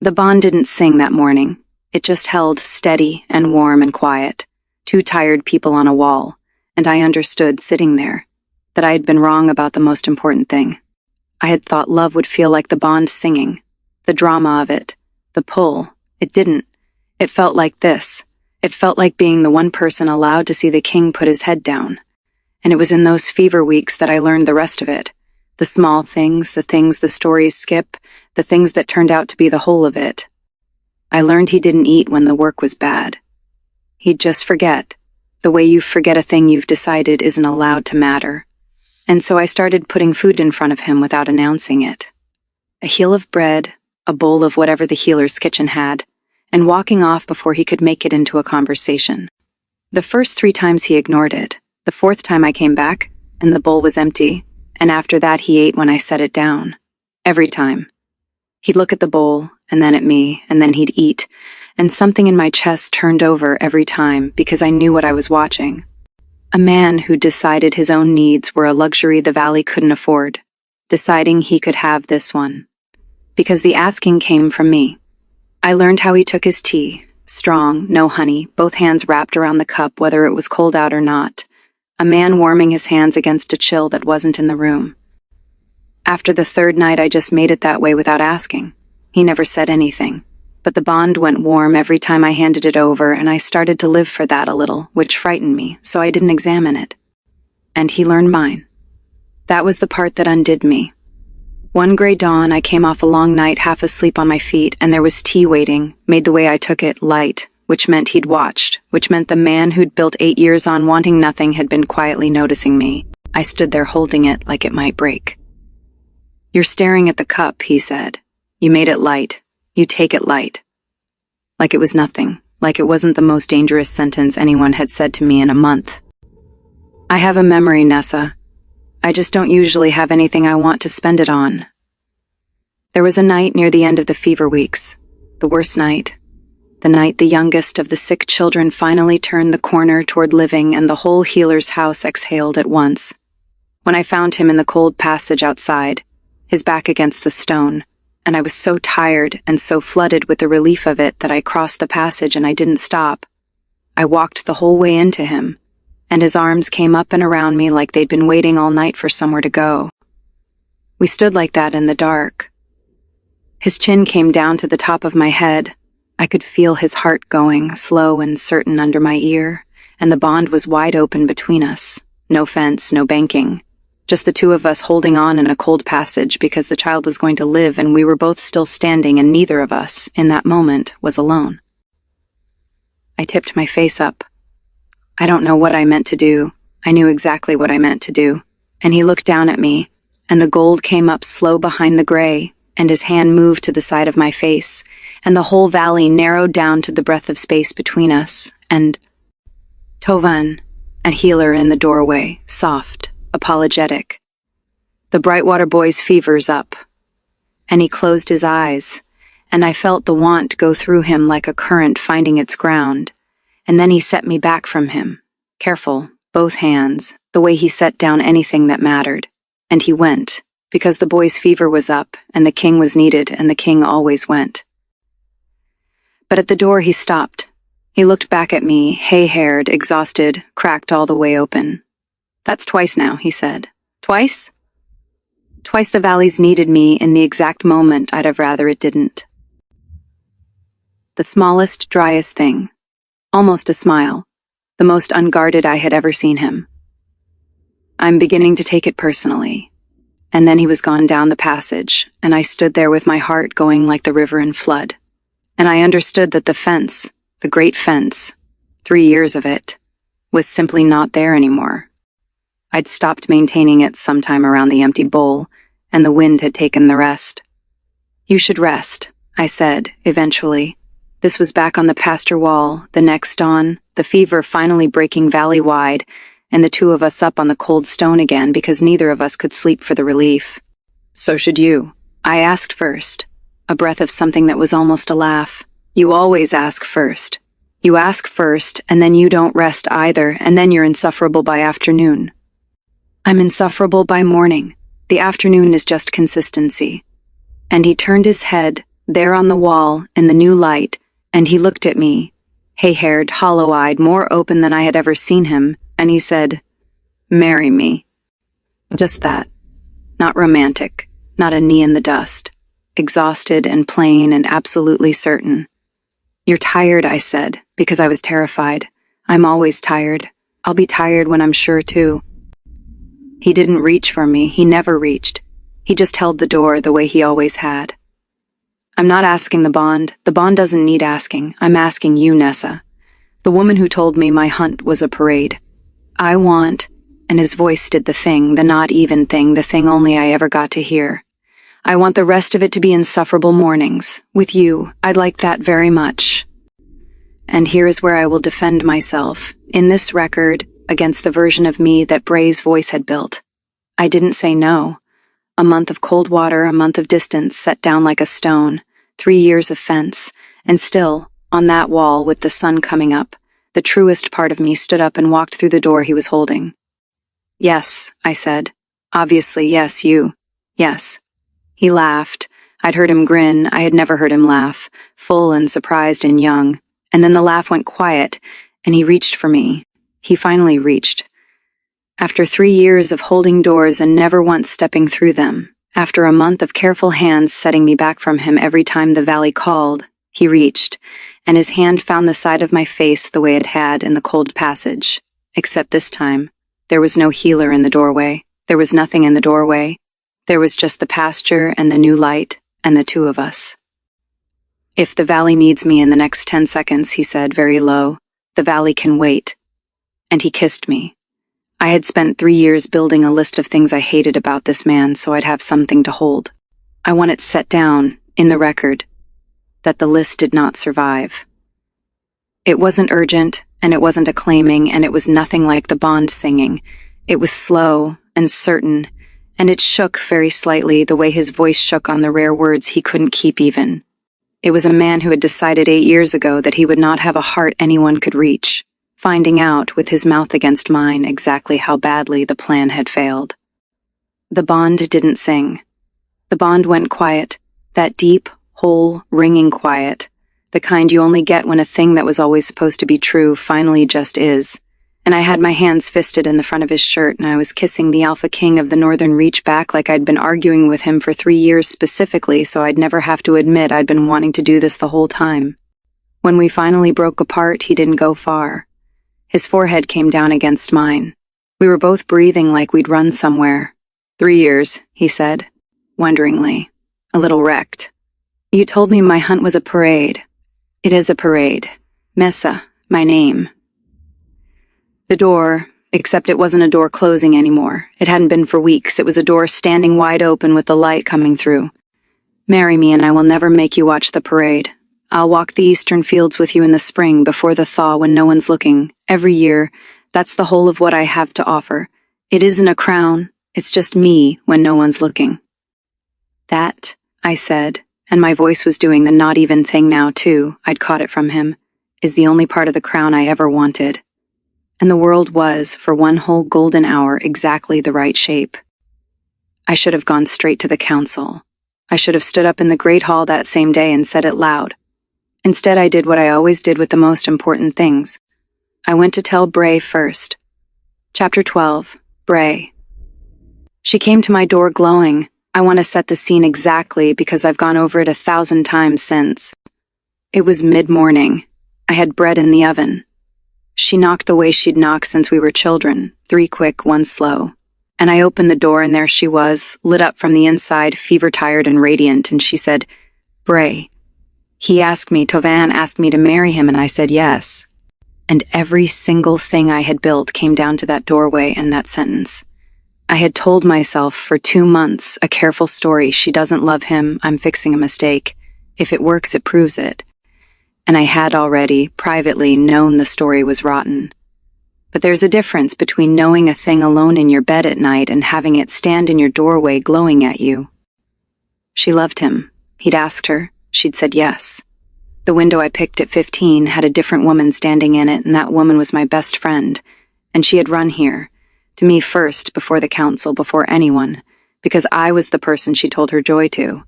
The bond didn't sing that morning. It just held steady and warm and quiet. 2 tired people on a wall, and I understood, sitting there, that I had been wrong about the most important thing. I had thought love would feel like the bond singing, the drama of it, the pull. It didn't. It felt like this. It felt like being the one person allowed to see the king put his head down. And it was in those fever weeks that I learned the rest of it. The small things the stories skip, the things that turned out to be the whole of it. I learned he didn't eat when the work was bad. He'd just forget. The way you forget a thing you've decided isn't allowed to matter. And so I started putting food in front of him without announcing it. A heel of bread, a bowl of whatever the healer's kitchen had, and walking off before he could make it into a conversation. The first 3 times he ignored it. The 4th time I came back, and the bowl was empty, and after that he ate when I set it down. Every time. He'd look at the bowl, and then at me, and then he'd eat, and something in my chest turned over every time because I knew what I was watching. A man who decided his own needs were a luxury the valley couldn't afford, deciding he could have this one. Because the asking came from me. I learned how he took his tea, strong, no honey, both hands wrapped around the cup whether it was cold out or not, a man warming his hands against a chill that wasn't in the room. After the 3rd night I just made it that way without asking. He never said anything, but the bond went warm every time I handed it over, and I started to live for that a little, which frightened me, so I didn't examine it. And he learned mine. That was the part that undid me. One gray dawn, I came off a long night half asleep on my feet, and there was tea waiting, made the way I took it light, which meant he'd watched, which meant the man who'd built 8 years on wanting nothing had been quietly noticing me. I stood there holding it like it might break. "You're staring at the cup," he said. "You made it light. You take it light." Like it was nothing, like it wasn't the most dangerous sentence anyone had said to me in a month. I have a memory, Nessa. I just don't usually have anything I want to spend it on. There was a night near the end of the fever weeks, the worst night. The night the youngest of the sick children finally turned the corner toward living and the whole healer's house exhaled at once. When I found him in the cold passage outside, his back against the stone, and I was so tired and so flooded with the relief of it that I crossed the passage and I didn't stop. I walked the whole way into him, and his arms came up and around me like they'd been waiting all night for somewhere to go. We stood like that in the dark. His chin came down to the top of my head. I could feel his heart going, slow and certain under my ear, and the bond was wide open between us. No fence, no banking. Just the 2 of us holding on in a cold passage because the child was going to live and we were both still standing and neither of us, in that moment, was alone. I tipped my face up. I don't know what I meant to do. I knew exactly what I meant to do. And he looked down at me, and the gold came up slow behind the gray, and his hand moved to the side of my face, and the whole valley narrowed down to the breadth of space between us, and Tovan, a healer in the doorway, soft, apologetic. The Brightwater boy's fever's up. And he closed his eyes, and I felt the want go through him like a current finding its ground, and then he set me back from him, careful, both hands, the way he set down anything that mattered. And he went, because the boy's fever was up, and the king was needed, and the king always went. But at the door he stopped. He looked back at me, hay-haired, exhausted, cracked all the way open. "That's twice now," he said. "Twice?" Twice the valleys needed me in the exact moment I'd have rather it didn't. The smallest, driest thing. Almost a smile. The most unguarded I had ever seen him. I'm beginning to take it personally. And then he was gone down the passage, and I stood there with my heart going like the river in flood. And I understood that the fence, the great fence, 3 years of it, was simply not there anymore. I'd stopped maintaining it sometime around the empty bowl, and the wind had taken the rest. "You should rest," I said, eventually. This was back on the pasture wall, the next dawn, the fever finally breaking valley-wide, and the 2 of us up on the cold stone again because neither of us could sleep for the relief. "So should you," I asked first, a breath of something that was almost a laugh. "You always ask first. You ask first, and then you don't rest either, and then you're insufferable by afternoon." "I'm insufferable by morning. The afternoon is just consistency." And he turned his head, there on the wall, in the new light, and he looked at me, hay-haired, hollow-eyed, more open than I had ever seen him, and he said, "Marry me." Just that. Not romantic, not a knee in the dust. Exhausted and plain and absolutely certain. "You're tired," I said, because I was terrified. "I'm always tired. I'll be tired when I'm sure too." He didn't reach for me. He never reached. He just held the door the way he always had. "I'm not asking the bond. The bond doesn't need asking. I'm asking you, Nessa. The woman who told me my hunt was a parade. I want, and his voice did the thing, the not even thing, the thing only I ever got to hear. I want the rest of it to be insufferable mornings. With you, I'd like that very much. And here is where I will defend myself, in this record, against the version of me that Bray's voice had built. I didn't say no. A month of cold water, a month of distance set down like a stone, 3 years of fence, and still, on that wall with the sun coming up, the truest part of me stood up and walked through the door he was holding. Yes, I said. Obviously, yes, you. Yes. He laughed. I'd heard him grin. I had never heard him laugh, full and surprised and young. And then the laugh went quiet, and he reached for me. He finally reached. After 3 years of holding doors and never once stepping through them, after a month of careful hands setting me back from him every time the valley called, he reached, and his hand found the side of my face the way it had in the cold passage. Except this time, there was no healer in the doorway. There was nothing in the doorway. There was just the pasture and the new light and the two of us. If the valley needs me in the next 10 seconds, he said very low, the valley can wait. And he kissed me. I had spent 3 years building a list of things I hated about this man so I'd have something to hold. I want it set down, in the record, that the list did not survive. It wasn't urgent, and it wasn't acclaiming, and it was nothing like the Bond singing. It was slow and certain, and it shook very slightly the way his voice shook on the rare words he couldn't keep even. It was a man who had decided 8 years ago that he would not have a heart anyone could reach, finding out with his mouth against mine exactly how badly the plan had failed. The Bond didn't sing. The Bond went quiet, that deep, whole, ringing quiet, the kind you only get when a thing that was always supposed to be true finally just is. And I had my hands fisted in the front of his shirt, and I was kissing the Alpha King of the Northern Reach back like I'd been arguing with him for 3 years specifically, so I'd never have to admit I'd been wanting to do this the whole time. When we finally broke apart, he didn't go far. His forehead came down against mine. We were both breathing like we'd run somewhere. 3 years, he said, wonderingly, a little wrecked. You told me my hunt was a parade. It is a parade. Nessa, my name. The door, except it wasn't a door closing anymore. It hadn't been for weeks. It was a door standing wide open with the light coming through. Marry me and I will never make you watch the parade. I'll walk the eastern fields with you in the spring before the thaw when no one's looking. Every year, that's the whole of what I have to offer. It isn't a crown. It's just me when no one's looking. That, I said, and my voice was doing the not even thing now too, I'd caught it from him, is the only part of the crown I ever wanted. And the world was, for one whole golden hour, exactly the right shape. I should have gone straight to the council. I should have stood up in the great hall that same day and said it loud. Instead, I did what I always did with the most important things. I went to tell Bray first. Chapter 12. Bray. She came to my door glowing. I want to set the scene exactly because I've gone over it 1,000 times since. It was mid-morning. I had bread in the oven. She knocked the way she'd knocked since we were children, 3 quick, 1 slow. And I opened the door and there she was, lit up from the inside, fever-tired and radiant, and she said, Bray. Tovan asked me to marry him and I said yes. And every single thing I had built came down to that doorway and that sentence. I had told myself for 2 months a careful story. She doesn't love him. I'm fixing a mistake. If it works, it proves it. And I had already, privately, known the story was rotten. But there's a difference between knowing a thing alone in your bed at night and having it stand in your doorway glowing at you. She loved him. He'd asked her. She'd said yes. The window I picked at 15 had a different woman standing in it, and that woman was my best friend. And she had run here. To me first, before the council, before anyone, because I was the person she told her joy to.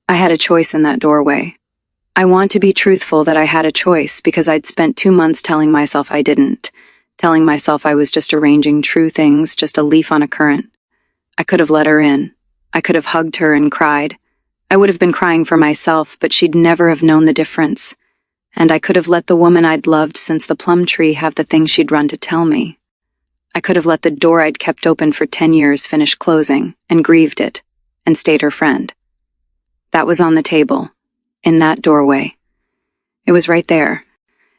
I had a choice in that doorway. I want to be truthful that I had a choice because I'd spent 2 months telling myself I didn't, telling myself I was just arranging true things, just a leaf on a current. I could have let her in. I could have hugged her and cried. I would have been crying for myself, but she'd never have known the difference. And I could have let the woman I'd loved since the plum tree have the thing she'd run to tell me. I could have let the door I'd kept open for 10 years finish closing, and grieved it, and stayed her friend. That was on the table, in that doorway. It was right there,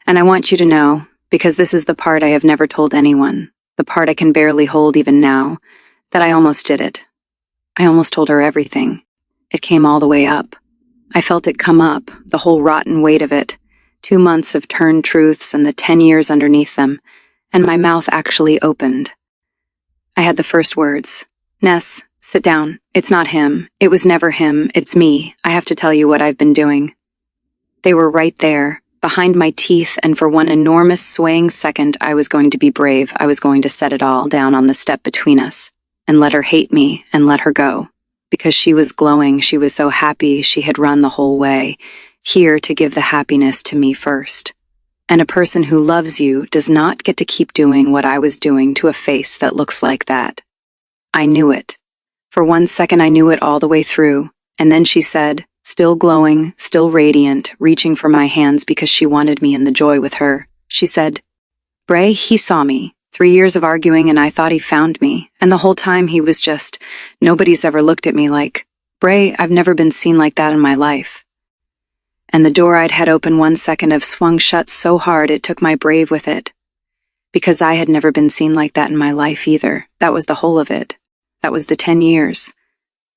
And I want you to know, because this is the part I have never told anyone, the part I can barely hold even now, that I almost did it. I almost told her everything. It came all the way up. I felt it come up, the whole rotten weight of it, 2 months of turned truths and the 10 years underneath them, and my mouth actually opened. I had the first words. Ness, sit down. It's not him. It was never him. It's me. I have to tell you what I've been doing. They were right there, behind my teeth, and for one enormous swaying second I was going to be brave. I was going to set it all down on the step between us, and let her hate me, and let her go. Because she was glowing, she was so happy she had run the whole way, here to give the happiness to me first. And a person who loves you does not get to keep doing what I was doing to a face that looks like that. I knew it. For 1 second I knew it all the way through, and then she said, still glowing, still radiant, reaching for my hands because she wanted me in the joy with her. She said, Bray, he saw me. 3 years of arguing and I thought he found me, and the whole time he was just, nobody's ever looked at me like, Bray, I've never been seen like that in my life. And the door I'd had open 1 second of swung shut so hard it took my brave with it. Because I had never been seen like that in my life either. That was the whole of it. That was the 10 years.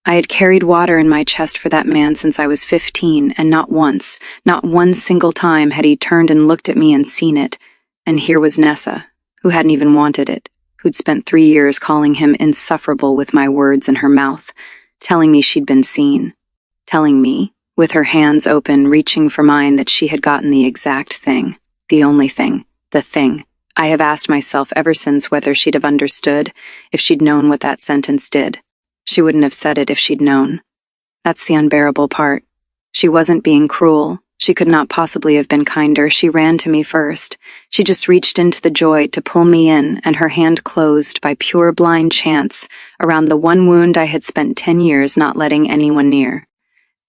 I had carried water in my chest for that man since I was 15, and not once, not one single time had he turned and looked at me and seen it. And here was Nessa, who hadn't even wanted it, who'd spent 3 years calling him insufferable with my words in her mouth, telling me she'd been seen, telling me, with her hands open, reaching for mine, that she had gotten the exact thing, the only thing, the thing. I have asked myself ever since whether she'd have understood if she'd known what that sentence did. She wouldn't have said it if she'd known. That's the unbearable part. She wasn't being cruel. She could not possibly have been kinder. She ran to me first. She just reached into the joy to pull me in, and her hand closed by pure blind chance around the one wound I had spent 10 years not letting anyone near.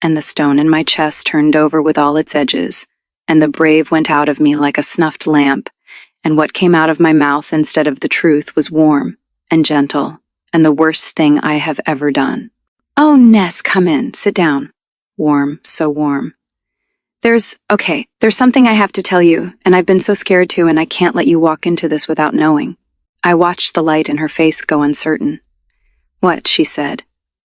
And the stone in my chest turned over with all its edges, and the brave went out of me like a snuffed lamp, and what came out of my mouth instead of the truth was warm and gentle, and the worst thing I have ever done. Oh, Ness, come in, sit down. Warm, so warm. There's something I have to tell you, and I've been so scared to, and I can't let you walk into this without knowing. I watched the light in her face go uncertain. What, she said,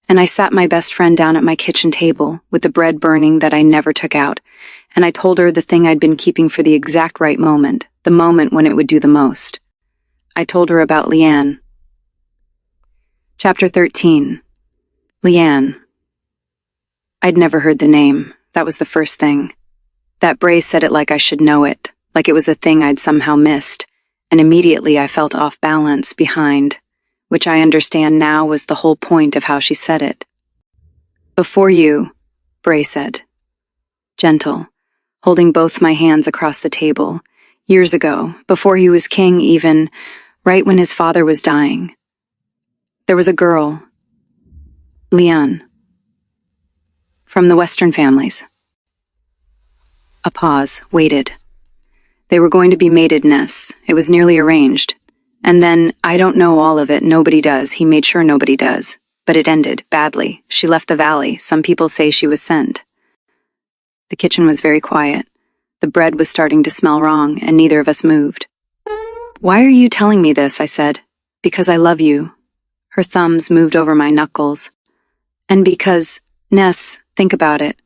and I sat my best friend down at my kitchen table with the bread burning that I never took out, and I told her the thing I'd been keeping for the exact right moment, the moment when it would do the most. I told her about Leanne. Chapter 13. Leanne. I'd never heard the name. That was the first thing. That Bray said it like I should know it, like it was a thing I'd somehow missed, and immediately I felt off balance, behind, which I understand now was the whole point of how she said it. Before you, Bray said. Gentle, holding both my hands across the table, years ago, before he was king even, right when his father was dying. There was a girl, Leanne, from the Western families. A pause, waited. They were going to be mated, Ness. It was nearly arranged. And then, I don't know all of it, nobody does, he made sure nobody does. But it ended, badly. She left the valley, some people say she was sent. The kitchen was very quiet. The bread was starting to smell wrong, and neither of us moved. Why are you telling me this, I said. Because I love you. Her thumbs moved over my knuckles. And because, Ness, think about it.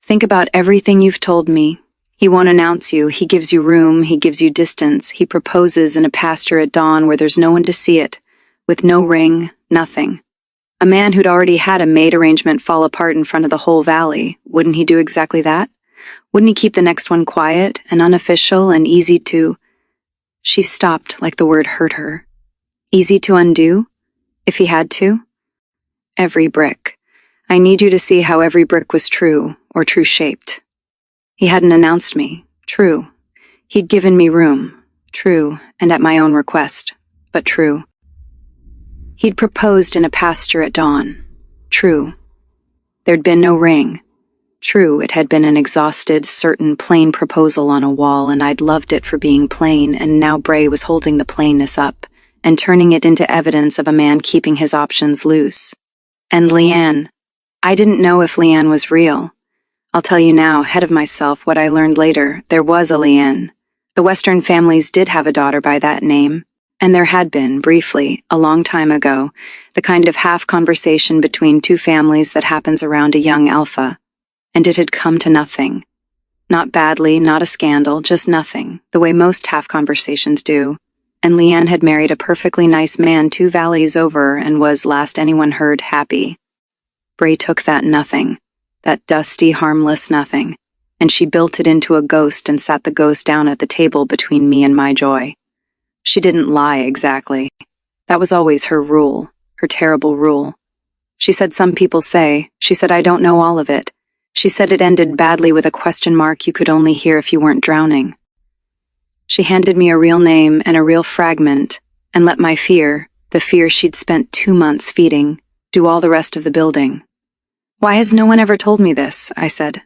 Think about everything you've told me. He won't announce you, he gives you room, he gives you distance, he proposes in a pasture at dawn where there's no one to see it, with no ring, nothing. A man who'd already had a maid arrangement fall apart in front of the whole valley, wouldn't he do exactly that? Wouldn't he keep the next one quiet and unofficial and easy to... She stopped like the word hurt her. Easy to undo? If he had to? Every brick. I need you to see how every brick was true, or true-shaped. He hadn't announced me, true. He'd given me room, true, and at my own request, but true. He'd proposed in a pasture at dawn, true. There'd been no ring, true. It had been an exhausted, certain, plain proposal on a wall, and I'd loved it for being plain, and now Bray was holding the plainness up and turning it into evidence of a man keeping his options loose. And Leanne. I didn't know if Leanne was real. I'll tell you now, ahead of myself, what I learned later. There was a Leanne. The Western families did have a daughter by that name, and there had been, briefly, a long time ago, the kind of half-conversation between two families that happens around a young alpha. And it had come to nothing. Not badly, not a scandal, just nothing, the way most half-conversations do. And Leanne had married a perfectly nice man 2 valleys over and was, last anyone heard, happy. Bray took that nothing, that dusty, harmless nothing, and she built it into a ghost and sat the ghost down at the table between me and my joy. She didn't lie exactly. That was always her rule, her terrible rule. She said some people say, she said I don't know all of it. She said it ended badly with a question mark you could only hear if you weren't drowning. She handed me a real name and a real fragment, and let my fear, the fear she'd spent 2 months feeding, do all the rest of the building. Why has no one ever told me this? I said.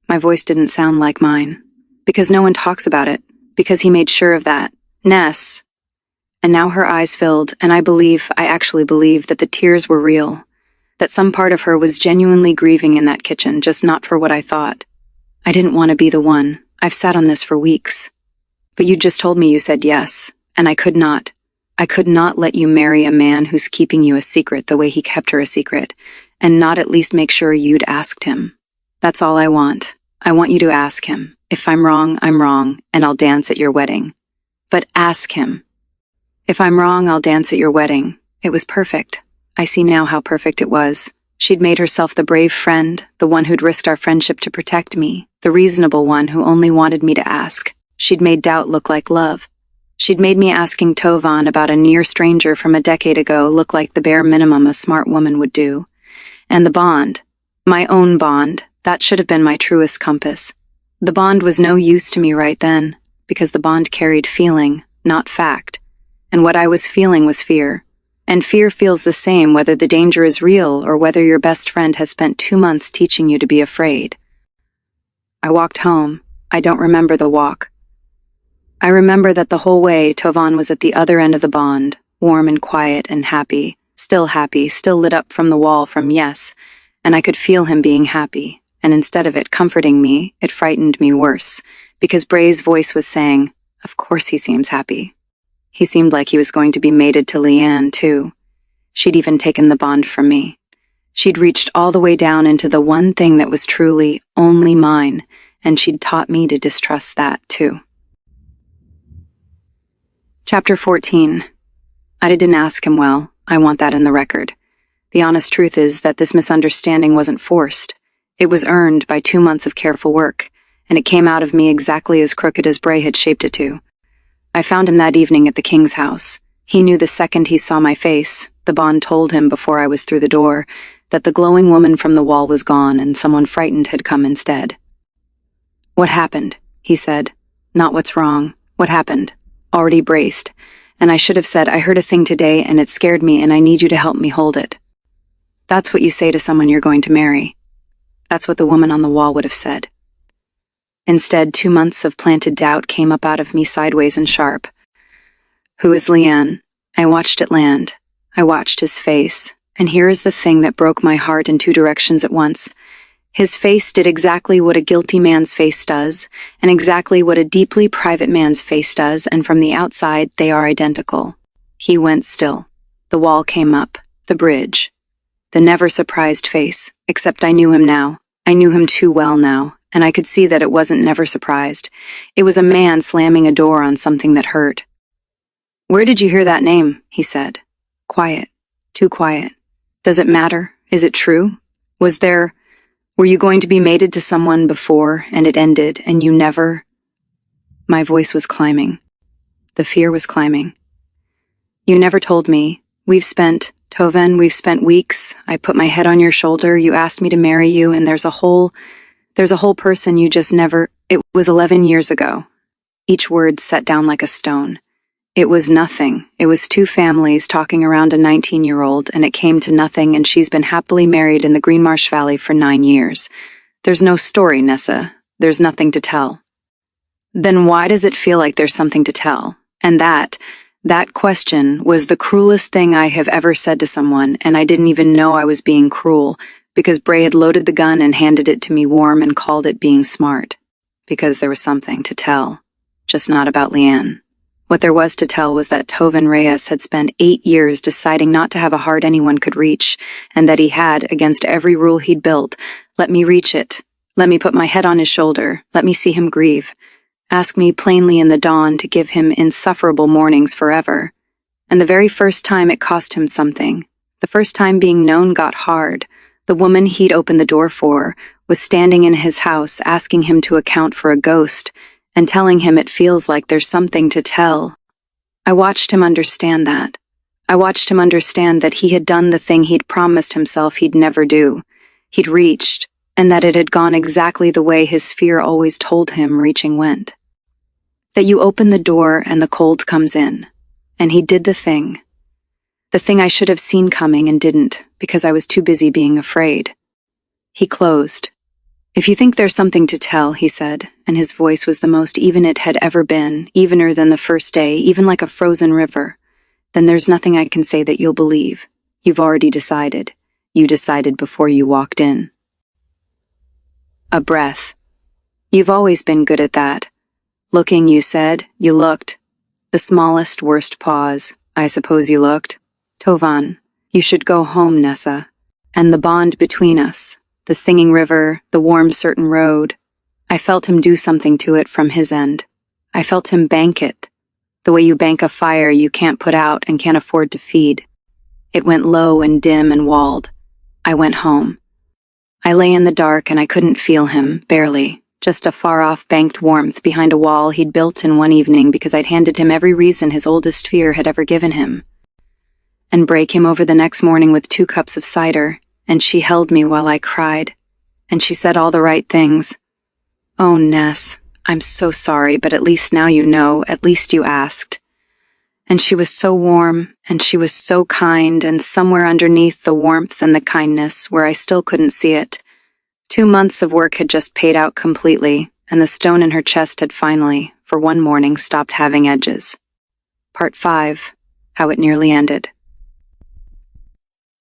My voice didn't sound like mine. Because no one talks about it. Because he made sure of that. Ness. And now her eyes filled, and I actually believe that the tears were real. That some part of her was genuinely grieving in that kitchen, just not for what I thought. I didn't want to be the one. I've sat on this for weeks. But you just told me you said yes, and I could not. I could not let you marry a man who's keeping you a secret the way he kept her a secret, and not at least make sure you'd asked him. That's all I want. I want you to ask him. If I'm wrong, and I'll dance at your wedding. But ask him. If I'm wrong, I'll dance at your wedding. It was perfect. I see now how perfect it was. She'd made herself the brave friend, the one who'd risked our friendship to protect me, the reasonable one who only wanted me to ask. She'd made doubt look like love. She'd made me asking Tovan about a near stranger from a decade ago look like the bare minimum a smart woman would do. And the bond, my own bond, that should have been my truest compass. The bond was no use to me right then, because the bond carried feeling, not fact. And what I was feeling was fear. And fear feels the same whether the danger is real or whether your best friend has spent 2 months teaching you to be afraid. I walked home. I don't remember the walk. I remember that the whole way Tovan was at the other end of the bond, warm and quiet and happy, still lit up from the wall from yes, and I could feel him being happy, and instead of it comforting me, it frightened me worse, because Bray's voice was saying, of course he seems happy. He seemed like he was going to be mated to Leanne, too. She'd even taken the bond from me. She'd reached all the way down into the one thing that was truly only mine, and she'd taught me to distrust that, too. Chapter 14. I didn't ask him well. I want that in the record. The honest truth is that this misunderstanding wasn't forced. It was earned by 2 months of careful work, and it came out of me exactly as crooked as Bray had shaped it to. I found him that evening at the king's house. He knew the second he saw my face, the bond told him before I was through the door, that the glowing woman from the wall was gone and someone frightened had come instead. What happened? He said. Not what's wrong. What happened? Already braced. And I should have said, I heard a thing today and it scared me and I need you to help me hold it. That's what you say to someone you're going to marry. That's what the woman on the wall would have said. Instead, 2 months of planted doubt came up out of me sideways and sharp. Who is Leanne? I watched it land. I watched his face. And here is the thing that broke my heart in 2 directions at once. His face did exactly what a guilty man's face does, and exactly what a deeply private man's face does, and from the outside they are identical. He went still. The wall came up. The bridge. The never surprised face, except I knew him now. I knew him too well now, and I could see that it wasn't never surprised. It was a man slamming a door on something that hurt. Where did you hear that name? He said. Quiet. Too quiet. Does it matter? Is it true? Were you going to be mated to someone before, and it ended, and you never? My voice was climbing. The fear was climbing. You never told me. We've spent weeks. I put my head on your shoulder. You asked me to marry you, and there's a whole person you just never. It was 11 years ago. Each word set down like a stone. It was nothing. It was 2 families talking around a 19-year-old, and it came to nothing, and she's been happily married in the Greenmarsh Valley for 9 years. There's no story, Nessa. There's nothing to tell. Then why does it feel like there's something to tell? And that question was the cruelest thing I have ever said to someone, and I didn't even know I was being cruel, because Bray had loaded the gun and handed it to me warm and called it being smart. Because there was something to tell. just not about Leanne. What there was to tell was that Tovan Reyes had spent 8 years deciding not to have a heart anyone could reach, and that he had, against every rule he'd built, let me reach it. Let me put my head on his shoulder. Let me see him grieve. Ask me plainly in the dawn to give him insufferable mornings forever. And the very first time it cost him something, the first time being known got hard, the woman he'd opened the door for was standing in his house asking him to account for a ghost and telling him it feels like there's something to tell. I watched him understand that. I watched him understand that he had done the thing he'd promised himself he'd never do. He'd reached, and that it had gone exactly the way his fear always told him reaching went. That you open the door and the cold comes in. And he did the thing. The thing I should have seen coming and didn't, because I was too busy being afraid. He closed. If you think there's something to tell, he said, and his voice was the most even it had ever been, evener than the first day, even like a frozen river, then there's nothing I can say that you'll believe. You've already decided. You decided before you walked in. A breath. You've always been good at that. Looking, you said. You looked. The smallest, worst pause. I suppose you looked. Tovan, you should go home, Nessa. And the bond between us, the singing river, the warm, certain road. I felt him do something to it from his end. I felt him bank it. The way you bank a fire you can't put out and can't afford to feed. It went low and dim and walled. I went home. I lay in the dark and I couldn't feel him, barely. Just a far-off banked warmth behind a wall he'd built in one evening because I'd handed him every reason his oldest fear had ever given him. And Bray came over the next morning with 2 cups of cider, and she held me while I cried. And she said all the right things. Oh, Ness, I'm so sorry, but at least now you know, at least you asked. And she was so warm, and she was so kind, and somewhere underneath the warmth and the kindness, where I still couldn't see it, 2 months of work had just paid out completely, and the stone in her chest had finally, for one morning, stopped having edges. Part 5. How it nearly ended.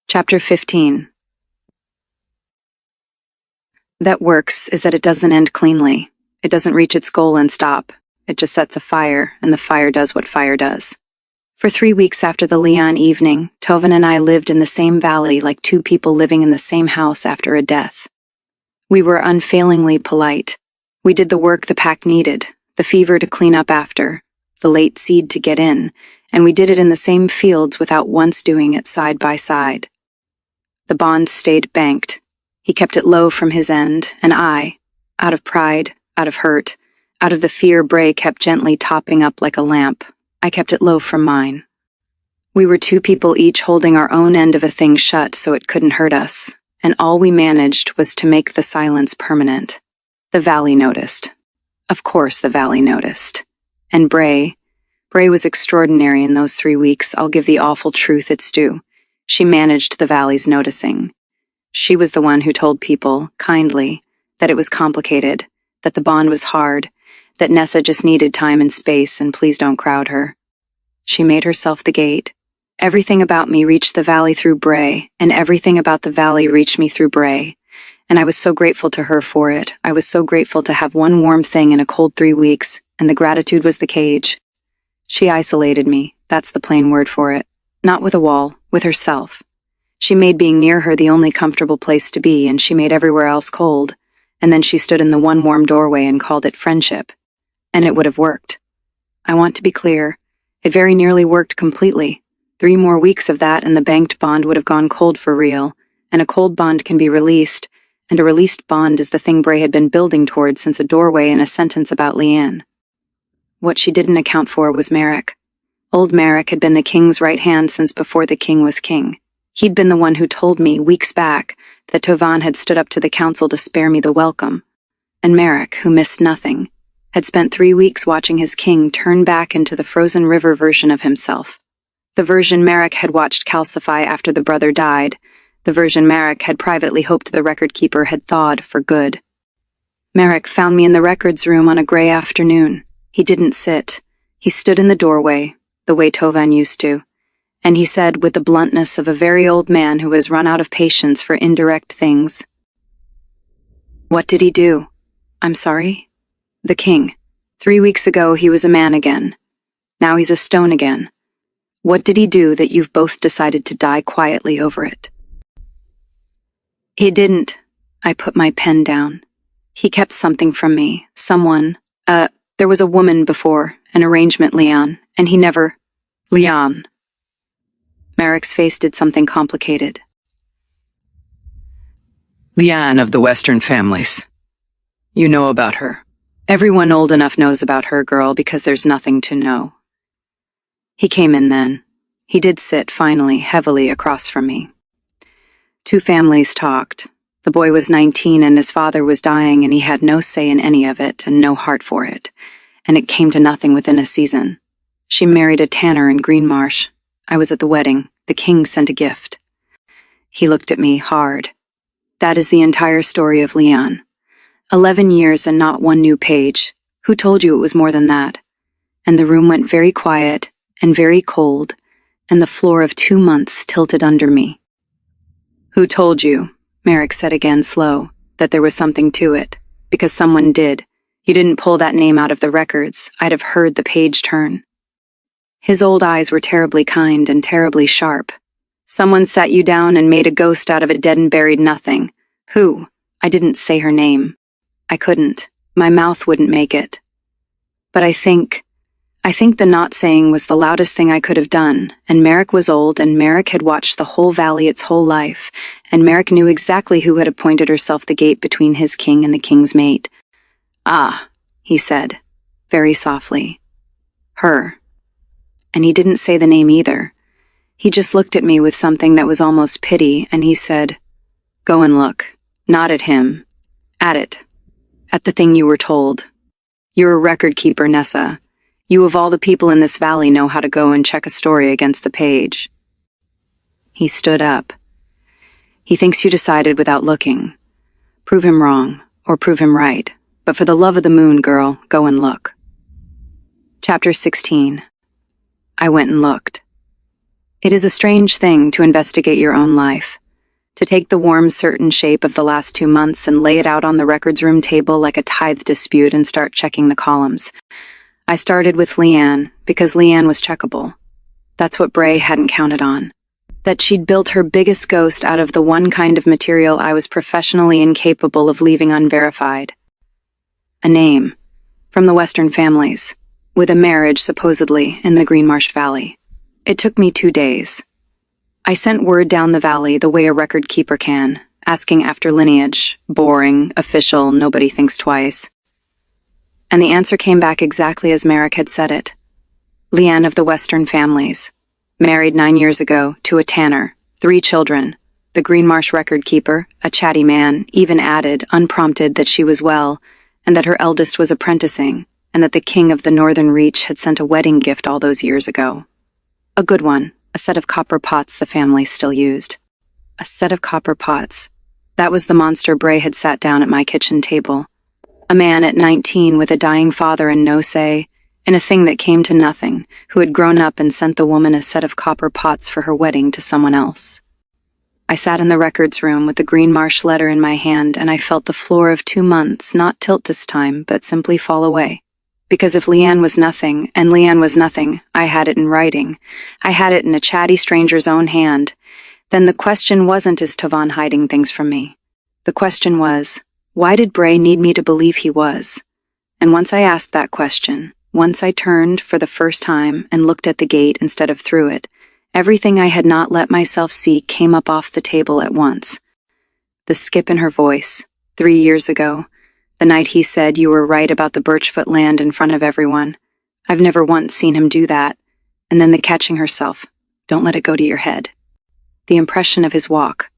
Chapter 15. That works is that it doesn't end cleanly. It doesn't reach its goal and stop. It just sets a fire, and the fire does what fire does. For 3 weeks after the Leon evening, Tovan and I lived in the same valley like 2 people living in the same house after a death. We were unfailingly polite. We did the work the pack needed, the fever to clean up after, the late seed to get in, and we did it in the same fields without once doing it side by side. The bond stayed banked. He kept it low from his end, and I, out of pride, out of hurt, out of the fear Bray kept gently topping up like a lamp, I kept it low from mine. We were 2 people each holding our own end of a thing shut so it couldn't hurt us. And all we managed was to make the silence permanent. The valley noticed. Of course the valley noticed. And Bray was extraordinary in those 3 weeks, I'll give the awful truth its due. She managed the valley's noticing. She was the one who told people, kindly, that it was complicated, that the bond was hard, that Nessa just needed time and space and please don't crowd her. She made herself the gate. Everything about me reached the valley through Bray, and everything about the valley reached me through Bray. And I was so grateful to her for it. I was so grateful to have one warm thing in a cold 3 weeks, and the gratitude was the cage. She isolated me, that's the plain word for it. Not with a wall, with herself. She made being near her the only comfortable place to be, and she made everywhere else cold. And then she stood in the one warm doorway and called it friendship. And it would have worked. I want to be clear. It very nearly worked completely. 3 more weeks of that and the banked bond would have gone cold for real, and a cold bond can be released, and a released bond is the thing Bray had been building towards since a doorway and a sentence about Leanne. What she didn't account for was Merrick. Old Merrick had been the king's right hand since before the king was king. He'd been the one who told me, weeks back, that Tovan had stood up to the council to spare me the welcome. And Merrick, who missed nothing, had spent 3 weeks watching his king turn back into the frozen river version of himself. The version Merrick had watched calcify after the brother died, the version Merrick had privately hoped the record keeper had thawed for good. Merrick found me in the records room on a gray afternoon. He didn't sit. He stood in the doorway, the way Tovan used to, and he said with the bluntness of a very old man who has run out of patience for indirect things, "What did he do? I'm sorry?" "The king. 3 weeks ago he was a man again. Now he's a stone again. What did he do that you've both decided to die quietly over it? He didn't. I put my pen down. He kept something from me. Someone. There was a woman before, an arrangement, Leon, and he never... Leon. Merrick's face did something complicated. Leanne of the Western families. You know about her. Everyone old enough knows about her, girl, because there's nothing to know. He came in then. He did sit, finally, heavily across from me. 2 families talked. The boy was 19 and his father was dying and he had no say in any of it and no heart for it. And it came to nothing within a season. She married a tanner in Greenmarsh. I was at the wedding. The king sent a gift. He looked at me hard. That is the entire story of Leon. 11 years and not one new page. Who told you it was more than that? And the room went very quiet and very cold, and the floor of 2 months tilted under me. Who told you, Merrick said again slow, that there was something to it? Because someone did. You didn't pull that name out of the records. I'd have heard the page turn. His old eyes were terribly kind and terribly sharp. Someone sat you down and made a ghost out of a dead and buried nothing. Who? I didn't say her name. I couldn't. My mouth wouldn't make it. But I think the not saying was the loudest thing I could have done, and Merrick was old, and Merrick had watched the whole valley its whole life, and Merrick knew exactly who had appointed herself the gate between his king and the king's mate. Ah, he said, very softly. Her. And he didn't say the name either. He just looked at me with something that was almost pity, and he said, Go and look. Not at him. At it. At the thing you were told. You're a record keeper, Nessa. You of all the people in this valley know how to go and check a story against the page. He stood up. He thinks you decided without looking. Prove him wrong, or prove him right. But for the love of the moon, girl, go and look. Chapter 16. I went and looked. It is a strange thing to investigate your own life. To take the warm, certain shape of the last 2 months and lay it out on the records room table like a tithe dispute and start checking the columns. I started with Leanne, because Leanne was checkable. That's what Bray hadn't counted on. That she'd built her biggest ghost out of the one kind of material I was professionally incapable of leaving unverified. A name. From the Western families. With a marriage, supposedly, in the Greenmarsh Valley. It took me 2 days. I sent word down the valley the way a record keeper can, asking after lineage. Boring, official, nobody thinks twice. And the answer came back exactly as Merrick had said it. Leanne of the Western families. Married 9 years ago to a tanner. 3 children. The Greenmarsh record keeper, a chatty man, even added, unprompted, that she was well, and that her eldest was apprenticing, and that the king of the Northern Reach had sent a wedding gift all those years ago. A good one, a set of copper pots the family still used. A set of copper pots. That was the monster Bray had sat down at my kitchen table. A man at 19 with a dying father and no say, in a thing that came to nothing, who had grown up and sent the woman a set of copper pots for her wedding to someone else. I sat in the records room with the Greenmarsh letter in my hand, and I felt the floor of 2 months not tilt this time, but simply fall away. Because if Leanne was nothing, and Leanne was nothing, I had it in writing. I had it in a chatty stranger's own hand. Then the question wasn't, is Tavon hiding things from me? The question was, why did Bray need me to believe he was? And once I asked that question, once I turned for the first time and looked at the gate instead of through it, everything I had not let myself see came up off the table at once. The skip in her voice, 3 years ago, the night he said you were right about the Birchfoot land in front of everyone. I've never once seen him do that. And then the catching herself. Don't let it go to your head. The impression of his walk.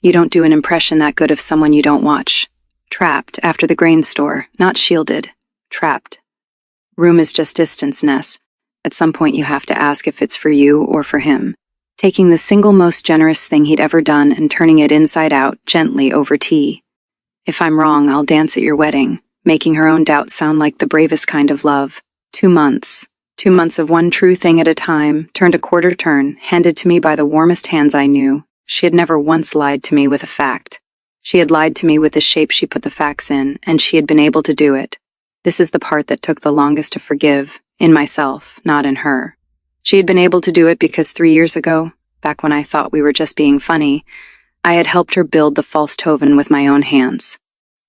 You don't do an impression that good of someone you don't watch. Trapped after the grain store, not shielded. Trapped. Room is just distance, Ness. At some point you have to ask if it's for you or for him. Taking the single most generous thing he'd ever done and turning it inside out, gently over tea. If I'm wrong, I'll dance at your wedding, making her own doubt sound like the bravest kind of love. 2 months. 2 months of one true thing at a time, turned a quarter turn, handed to me by the warmest hands I knew. She had never once lied to me with a fact. She had lied to me with the shape she put the facts in, and she had been able to do it. This is the part that took the longest to forgive, in myself, not in her. She had been able to do it because 3 years ago, back when I thought we were just being funny, I had helped her build the false Toven with my own hands.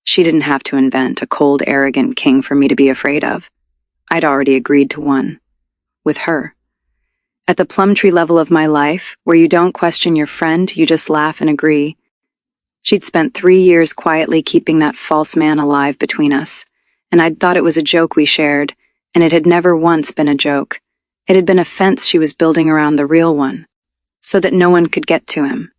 She didn't have to invent a cold, arrogant king for me to be afraid of. I'd already agreed to one. With her. At the plum tree level of my life, where you don't question your friend, you just laugh and agree. She'd spent 3 years quietly keeping that false man alive between us, and I'd thought it was a joke we shared, and it had never once been a joke. It had been a fence she was building around the real one, so that no one could get to him.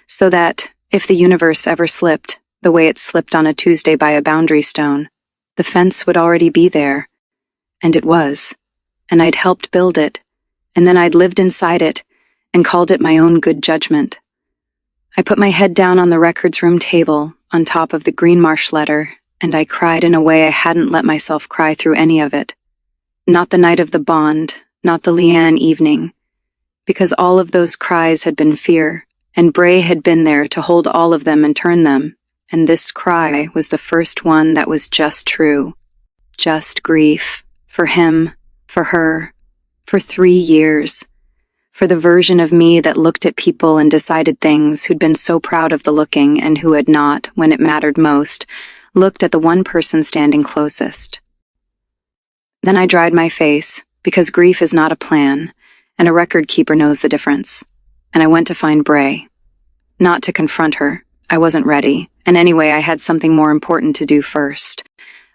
So that, if the universe ever slipped, the way it slipped on a Tuesday by a boundary stone, the fence would already be there. And it was. And I'd helped build it, and then I'd lived inside it, and called it my own good judgment. I put my head down on the records room table, on top of the Green Marsh letter, and I cried in a way I hadn't let myself cry through any of it. Not the night of the bond, not the Leanne evening, because all of those cries had been fear, and Bray had been there to hold all of them and turn them, and this cry was the first one that was just true. Just grief. For him, for her, for 3 years. For the version of me that looked at people and decided things, who'd been so proud of the looking and who had not, when it mattered most, looked at the one person standing closest. Then I dried my face, because grief is not a plan, and a record keeper knows the difference. And I went to find Bray. Not to confront her. I wasn't ready, and anyway I had something more important to do first.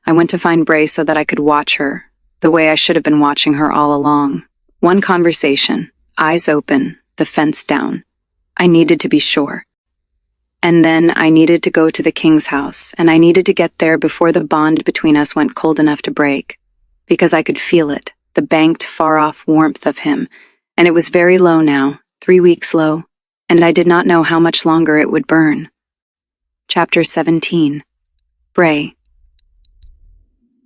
I went to find Bray so that I could watch her, the way I should have been watching her all along. One conversation, eyes open, the fence down. I needed to be sure. And then I needed to go to the king's house, and I needed to get there before the bond between us went cold enough to break. Because I could feel it, the banked, far-off warmth of him, and it was very low now, 3 weeks low, and I did not know how much longer it would burn. Chapter 17. Bray.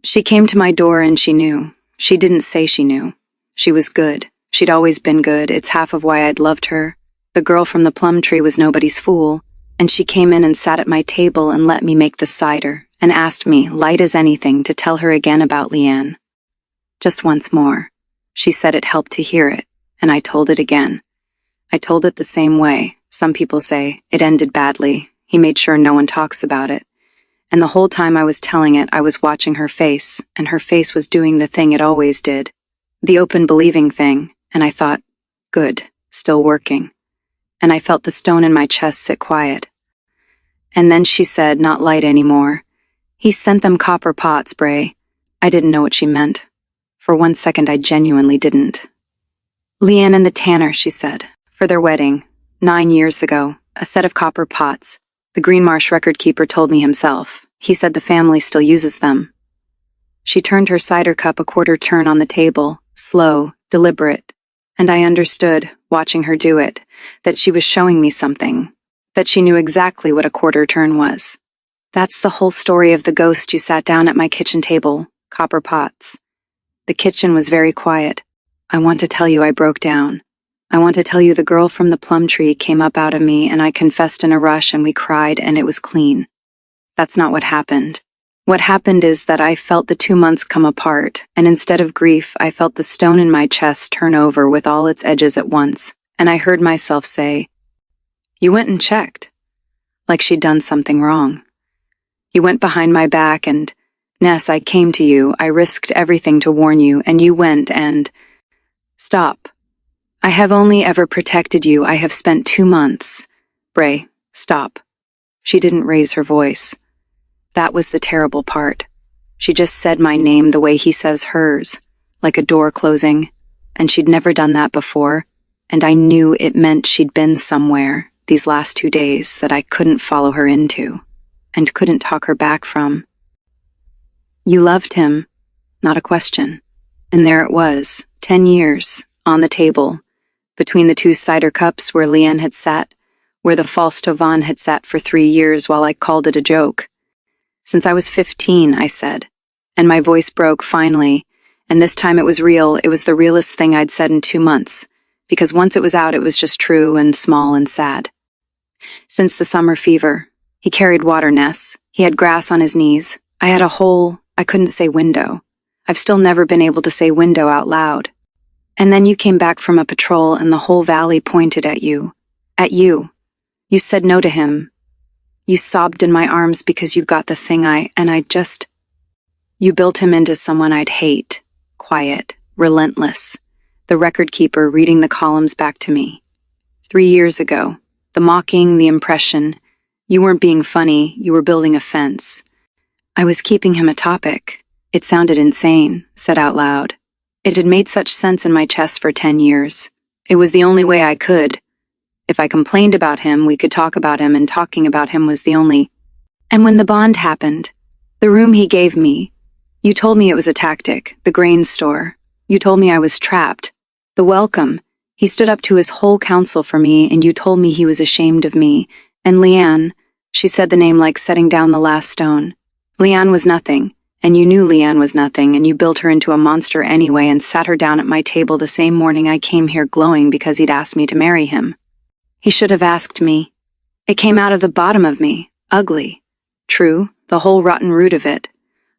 She came to my door and she knew. She didn't say she knew. She was good. She'd always been good. It's half of why I'd loved her. The girl from the plum tree was nobody's fool, and she came in and sat at my table and let me make the cider, and asked me, light as anything, to tell her again about Leanne. Just once more. She said it helped to hear it, and I told it again. I told it the same way. Some people say, it ended badly. He made sure no one talks about it. And the whole time I was telling it, I was watching her face, and her face was doing the thing it always did. The open believing thing, and I thought, good, still working. And I felt the stone in my chest sit quiet. And then she said, not light anymore. He sent them copper pots, Bray. I didn't know what she meant. For 1 second I genuinely didn't. Leanne and the tanner, she said, for their wedding, 9 years ago, a set of copper pots. The Green Marsh record keeper told me himself. He said the family still uses them. She turned her cider cup a quarter turn on the table, slow, deliberate, and I understood, watching her do it, that she was showing me something, that she knew exactly what a quarter turn was. That's the whole story of the ghost you sat down at my kitchen table, copper pots. The kitchen was very quiet. I want to tell you I broke down. I want to tell you the girl from the plum tree came up out of me and I confessed in a rush and we cried and it was clean. That's not what happened. What happened is that I felt the 2 months come apart, and instead of grief, I felt the stone in my chest turn over with all its edges at once, and I heard myself say, "You went and checked." Like she'd done something wrong. You went behind my back and, Ness, I came to you, I risked everything to warn you, and you went and... Stop. I have only ever protected you. I have spent 2 months. Bray, stop. She didn't raise her voice. That was the terrible part. She just said my name the way he says hers, like a door closing, and she'd never done that before, and I knew it meant she'd been somewhere these last 2 days that I couldn't follow her into, and couldn't talk her back from. You loved him, not a question. And there it was, 10 years, on the table, between the 2 cider cups where Leanne had sat, where the false Tovan had sat for 3 years while I called it a joke. Since I was 15, I said, and my voice broke finally, and this time it was real. It was the realest thing I'd said in 2 months, because once it was out, it was just true and small and sad. Since the summer fever, he carried water, Ness. He had grass on his knees. I had a hole, I couldn't say window. I've still never been able to say window out loud. And then you came back from a patrol and the whole valley pointed at you. At you. You said no to him. You sobbed in my arms because you got the thing You built him into someone I'd hate. Quiet. Relentless. The record keeper reading the columns back to me. 3 years ago. The mocking, the impression. You weren't being funny, you were building a fence. I was keeping him a topic. It sounded insane, said out loud. It had made such sense in my chest for 10 years. It was the only way I could. If I complained about him, we could talk about him, and talking about him was the only. And when the bond happened, the room he gave me, you told me it was a tactic, the grain store. You told me I was trapped. The welcome. He stood up to his whole council for me, and you told me he was ashamed of me. And Leanne, she said the name like setting down the last stone. Leanne was nothing, and you knew Leanne was nothing, and you built her into a monster anyway and sat her down at my table the same morning I came here glowing because he'd asked me to marry him. He should have asked me. It came out of the bottom of me, ugly. True, the whole rotten root of it.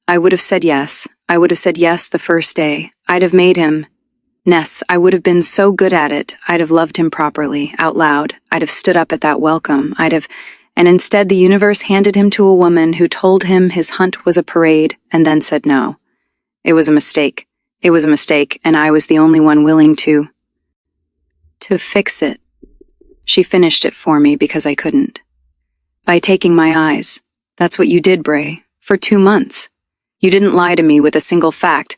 I would have said yes. I would have said yes the first day. I'd have made him. Ness, I would have been so good at it. I'd have loved him properly, out loud. I'd have stood up at that welcome. And instead the universe handed him to a woman who told him his hunt was a parade and then said no. It was a mistake. It was a mistake, and I was the only one willing to fix it. She finished it for me because I couldn't. By taking my eyes. That's what you did, Bray. For 2 months. You didn't lie to me with a single fact.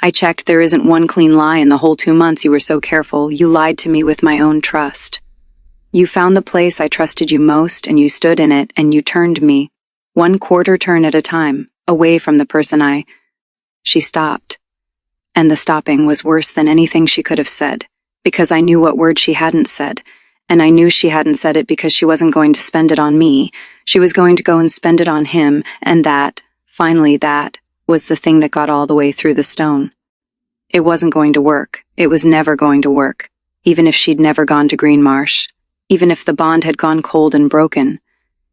I checked, there isn't one clean lie in the whole 2 months you were so careful. You lied to me with my own trust. You found the place I trusted you most, and you stood in it, and you turned me, 1/4 turn at a time, away from the person She stopped. And the stopping was worse than anything she could have said, because I knew what word she hadn't said, and I knew she hadn't said it because she wasn't going to spend it on me. She was going to go and spend it on him, and finally that, was the thing that got all the way through the stone. It wasn't going to work. It was never going to work. Even if she'd never gone to Green Marsh. Even if the bond had gone cold and broken.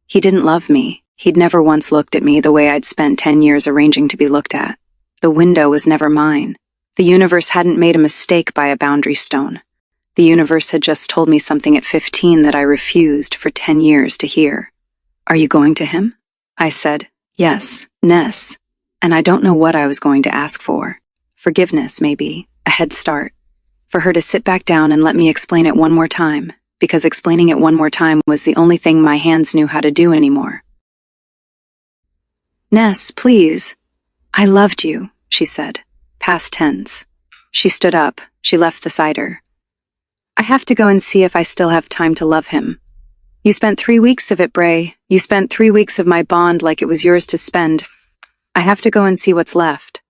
He didn't love me. He'd never once looked at me the way I'd spent 10 years arranging to be looked at. The window was never mine. The universe hadn't made a mistake by a boundary stone. The universe had just told me something at 15 that I refused for 10 years to hear. Are you going to him? I said, yes, Ness. And I don't know what I was going to ask for. Forgiveness, maybe. A head start. For her to sit back down and let me explain it one more time, because explaining it one more time was the only thing my hands knew how to do anymore. Ness, please. I loved you, she said. Past tense. She stood up. She left the cider. I have to go and see if I still have time to love him. You spent 3 weeks of it, Bray. You spent 3 weeks of my bond like it was yours to spend. I have to go and see what's left.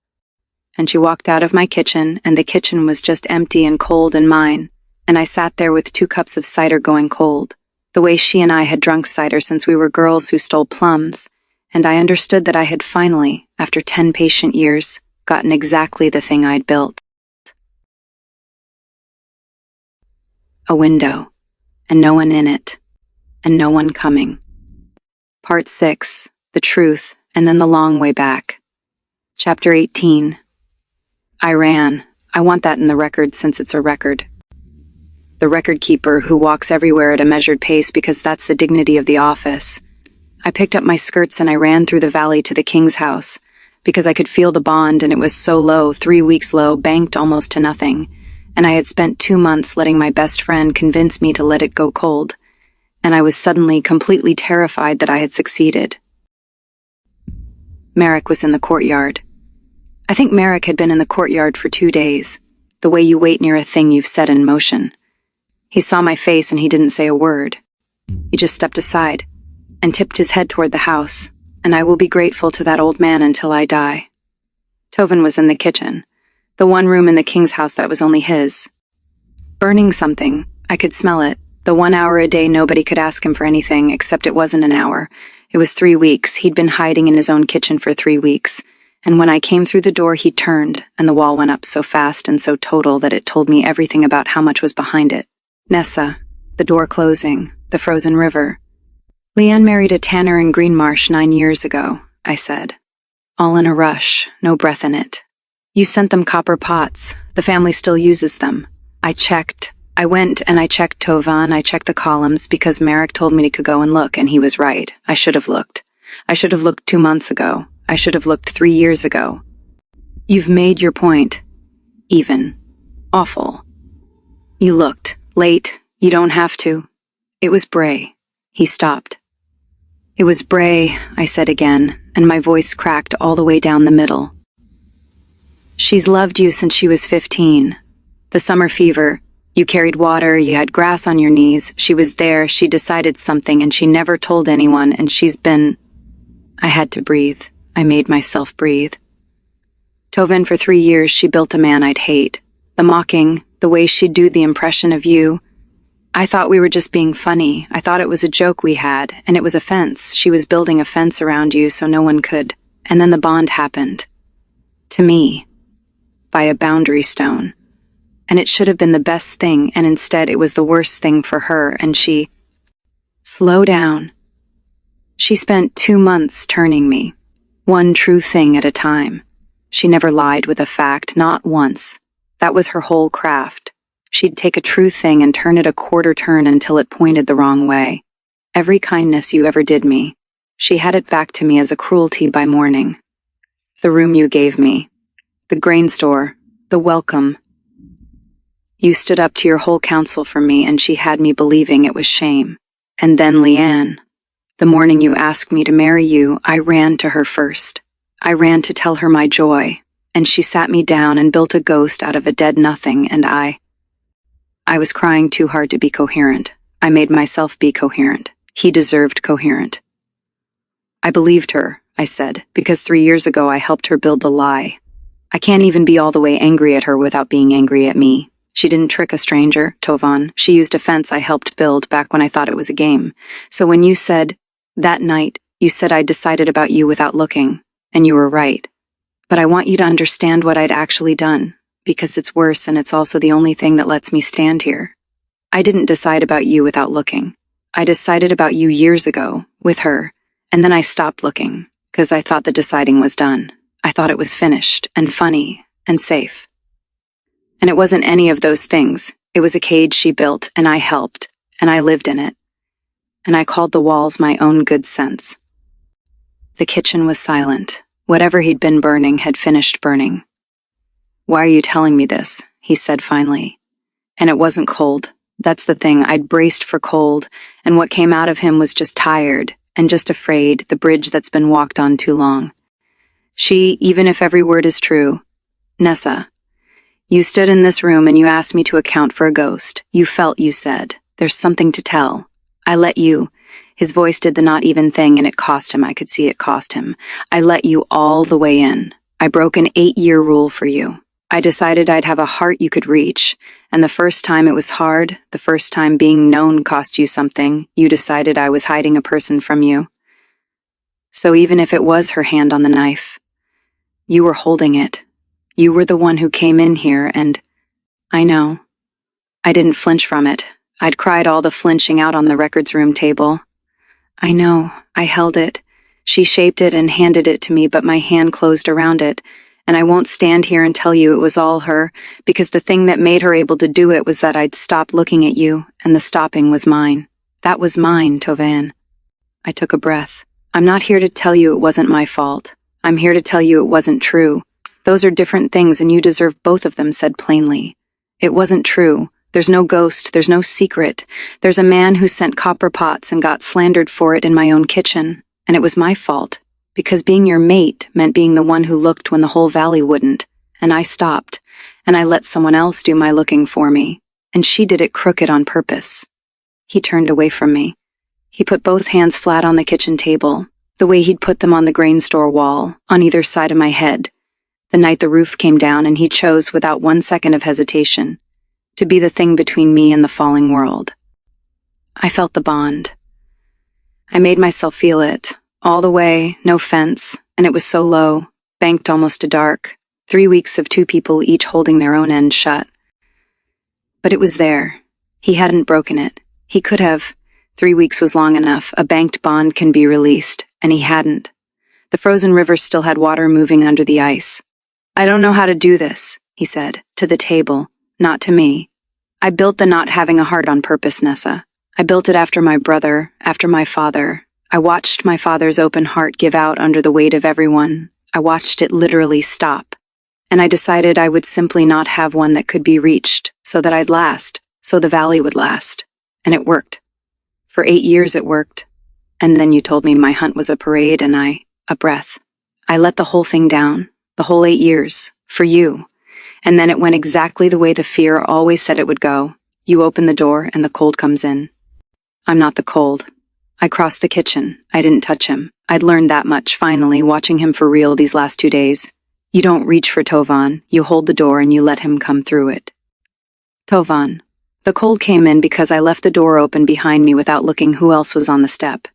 And she walked out of my kitchen, and the kitchen was just empty and cold and mine, and I sat there with 2 cups of cider going cold, the way she and I had drunk cider since we were girls who stole plums, and I understood that I had finally, after 10 patient years, gotten exactly the thing I'd built. A window, and no one in it, and no one coming. Part 6, the truth, and then the long way back. Chapter 18. I ran. I want that in the record since it's a record. The record keeper who walks everywhere at a measured pace because that's the dignity of the office. I picked up my skirts and I ran through the valley to the king's house because I could feel the bond and it was so low, 3 weeks low, banked almost to nothing. And I had spent 2 months letting my best friend convince me to let it go cold. And I was suddenly completely terrified that I had succeeded. Merrick was in the courtyard. I think Merrick had been in the courtyard for 2 days, the way you wait near a thing you've set in motion. He saw my face and he didn't say a word. He just stepped aside and tipped his head toward the house, and I will be grateful to that old man until I die. Tovin was in the kitchen, the one room in the king's house that was only his. Burning something, I could smell it, the 1 hour a day nobody could ask him for anything, except it wasn't an hour. It was 3 weeks. He'd been hiding in his own kitchen for 3 weeks. And when I came through the door, he turned, and the wall went up so fast and so total that it told me everything about how much was behind it. Nessa, the door closing, the frozen river. Leanne married a tanner in Green Marsh 9 years ago, I said. all in a rush, no breath in it. You sent them copper pots. The family still uses them. I checked. I went and I checked Tovan. I checked the columns because Merrick told me to go and look, and he was right. I should have looked. I should have looked 2 months ago. I should have looked 3 years ago. You've made your point. Even. Awful. You looked. Late. You don't have to. It was Bray. He stopped. It was Bray, I said again, and my voice cracked all the way down the middle. She's loved you since she was 15. The summer fever. You carried water, you had grass on your knees. She was there, she decided something, and she never told anyone, and she's been... I had to breathe. I made myself breathe. Tovan, for 3 years, she built a man I'd hate. The mocking, the way she'd do the impression of you. I thought we were just being funny. I thought it was a joke we had, and it was a fence. She was building a fence around you so no one could. And then the bond happened. To me. By a boundary stone. And it should have been the best thing, and instead it was the worst thing for her, and she... Slow down. She spent 2 months turning me. One true thing at a time. She never lied with a fact, not once. That was her whole craft. She'd take a true thing and turn it a quarter turn until it pointed the wrong way. Every kindness you ever did me, she had it back to me as a cruelty by morning. The room you gave me. The grain store. The welcome. You stood up to your whole counsel for me, and she had me believing it was shame. And then Leanne. The morning you asked me to marry you, I ran to her first. I ran to tell her my joy, and she sat me down and built a ghost out of a dead nothing, and I was crying too hard to be coherent. I made myself be coherent. He deserved coherent. I believed her, I said, because 3 years ago I helped her build the lie. I can't even be all the way angry at her without being angry at me. She didn't trick a stranger, Tovan. She used a fence I helped build back when I thought it was a game. So when you said, that night, you said I decided about you without looking, and you were right. But I want you to understand what I'd actually done, because it's worse and it's also the only thing that lets me stand here. I didn't decide about you without looking. I decided about you years ago, with her, and then I stopped looking, because I thought the deciding was done. I thought it was finished, and funny, and safe. And it wasn't any of those things. It was a cage she built, and I helped, and I lived in it. And I called the walls my own good sense. The kitchen was silent. Whatever he'd been burning had finished burning. Why are you telling me this? He said finally. And it wasn't cold. That's the thing. I'd braced for cold, and what came out of him was just tired, and just afraid, the bridge that's been walked on too long. She, even if every word is true, Nessa, you stood in this room and you asked me to account for a ghost. You felt, you said, there's something to tell. I let you. His voice did the not even thing, and it cost him. I could see it cost him. I let you all the way in. I broke an 8-year rule for you. I decided I'd have a heart you could reach, and the first time it was hard, the first time being known cost you something, you decided I was hiding a person from you. So even if it was her hand on the knife, you were holding it. You were the one who came in here, and I know. I didn't flinch from it. I'd cried all the flinching out on the records room table. I know. I held it. She shaped it and handed it to me, but my hand closed around it. And I won't stand here and tell you it was all her, because the thing that made her able to do it was that I'd stopped looking at you, and the stopping was mine. That was mine, Tovan. I took a breath. I'm not here to tell you it wasn't my fault. I'm here to tell you it wasn't true. Those are different things, and you deserve both of them said plainly. It wasn't true. There's no ghost. There's no secret. There's a man who sent copper pots and got slandered for it in my own kitchen. And it was my fault. Because being your mate meant being the one who looked when the whole valley wouldn't. And I stopped. And I let someone else do my looking for me. And she did it crooked on purpose. He turned away from me. He put both hands flat on the kitchen table, the way he'd put them on the grain store wall, on either side of my head. The night the roof came down, and he chose, without 1 second of hesitation, to be the thing between me and the falling world. I felt the bond. I made myself feel it, all the way, no fence, and it was so low, banked almost to dark, 3 weeks of 2 people each holding their own end shut. But it was there. He hadn't broken it. He could have. 3 weeks was long enough. A banked bond can be released, and he hadn't. The frozen river still had water moving under the ice. "I don't know how to do this," he said, to the table, not to me. "I built the not having a heart on purpose, Nessa. I built it after my brother, after my father. I watched my father's open heart give out under the weight of everyone. I watched it literally stop. And I decided I would simply not have one that could be reached, so that I'd last, so the valley would last. And it worked. For 8 years it worked. And then you told me my hunt was a parade and a breath. I let the whole thing down, the whole 8 years, for you. And then it went exactly the way the fear always said it would go. You open the door and the cold comes in. I'm not the cold. I crossed the kitchen. I didn't touch him. I'd learned that much, finally, watching him for real these last 2 days. You don't reach for Tovan. You hold the door and you let him come through it. Tovan. The cold came in because I left the door open behind me without looking who else was on the step.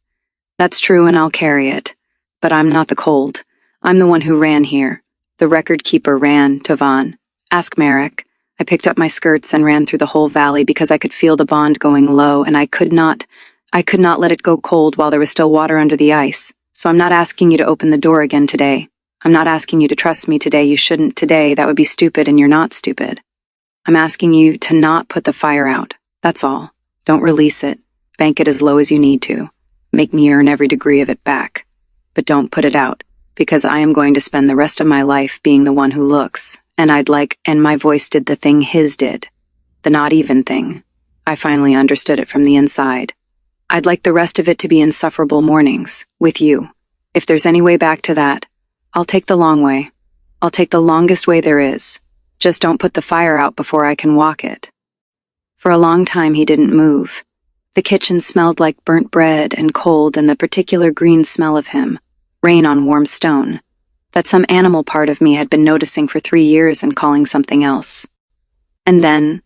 That's true and I'll carry it. But I'm not the cold. I'm the one who ran here. The record keeper ran, Tovan. Ask Merrick. I picked up my skirts and ran through the whole valley because I could feel the bond going low and I could not let it go cold while there was still water under the ice. So I'm not asking you to open the door again today. I'm not asking you to trust me today. You shouldn't today. That would be stupid and you're not stupid. I'm asking you to not put the fire out. That's all. Don't release it. Bank it as low as you need to. Make me earn every degree of it back. But don't put it out, because I am going to spend the rest of my life being the one who looks, and my voice did the thing his did. The not even thing. I finally understood it from the inside. I'd like the rest of it to be insufferable mornings, with you. If there's any way back to that, I'll take the long way. I'll take the longest way there is. Just don't put the fire out before I can walk it. For a long time he didn't move. The kitchen smelled like burnt bread and cold and the particular green smell of him, rain on warm stone, that some animal part of me had been noticing for 3 years and calling something else. And then,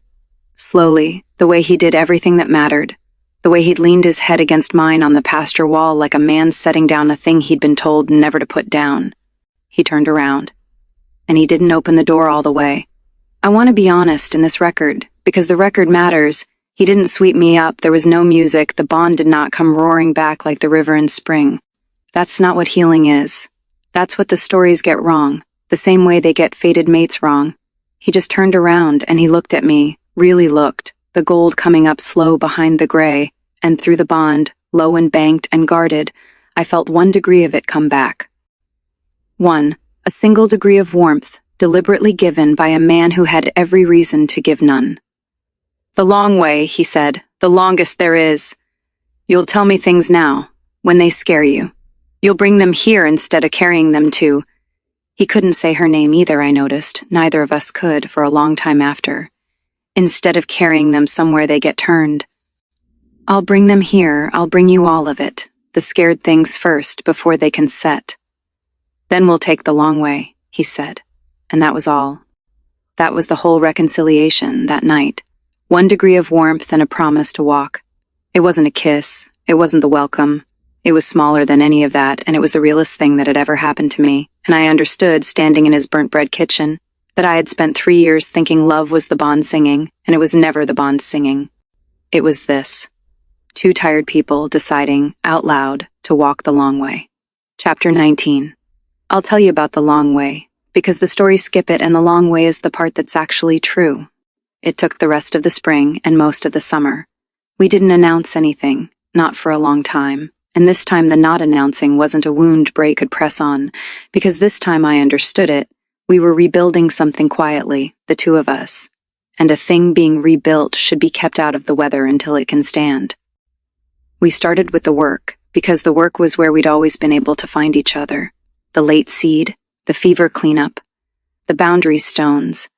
slowly, the way he did everything that mattered, the way he'd leaned his head against mine on the pasture wall like a man setting down a thing he'd been told never to put down. He turned around. And he didn't open the door all the way. I want to be honest in this record, because the record matters. He didn't sweep me up, there was no music, the bond did not come roaring back like the river in spring. That's not what healing is. That's what the stories get wrong, the same way they get fated mates wrong. He just turned around and he looked at me, really looked, the gold coming up slow behind the gray, and through the bond, low and banked and guarded, I felt 1 degree of it come back. 1. A single degree of warmth, deliberately given by a man who had every reason to give none. "The long way," he said, "the longest there is. You'll tell me things now, when they scare you. You'll bring them here instead of carrying them to—" He couldn't say her name either, I noticed. Neither of us could for a long time after. "Instead of carrying them somewhere they get turned. I'll bring them here, I'll bring you all of it, the scared things first before they can set. Then we'll take the long way," he said. And that was all. That was the whole reconciliation that night. 1 degree of warmth and a promise to walk. It wasn't a kiss. It wasn't the welcome. It was smaller than any of that, and it was the realest thing that had ever happened to me. And I understood, standing in his burnt bread kitchen, that I had spent 3 years thinking love was the bond singing, and it was never the bond singing. It was this. 2 tired people deciding, out loud, to walk the long way. Chapter 19. I'll tell you about the long way, because the stories skip it and the long way is the part that's actually true. It took the rest of the spring and most of the summer. We didn't announce anything, not for a long time, and this time the not announcing wasn't a wound Bray could press on, because this time I understood it. We were rebuilding something quietly, the 2 of us, and a thing being rebuilt should be kept out of the weather until it can stand. We started with the work, because the work was where we'd always been able to find each other. The late seed, the fever cleanup, the boundary stones.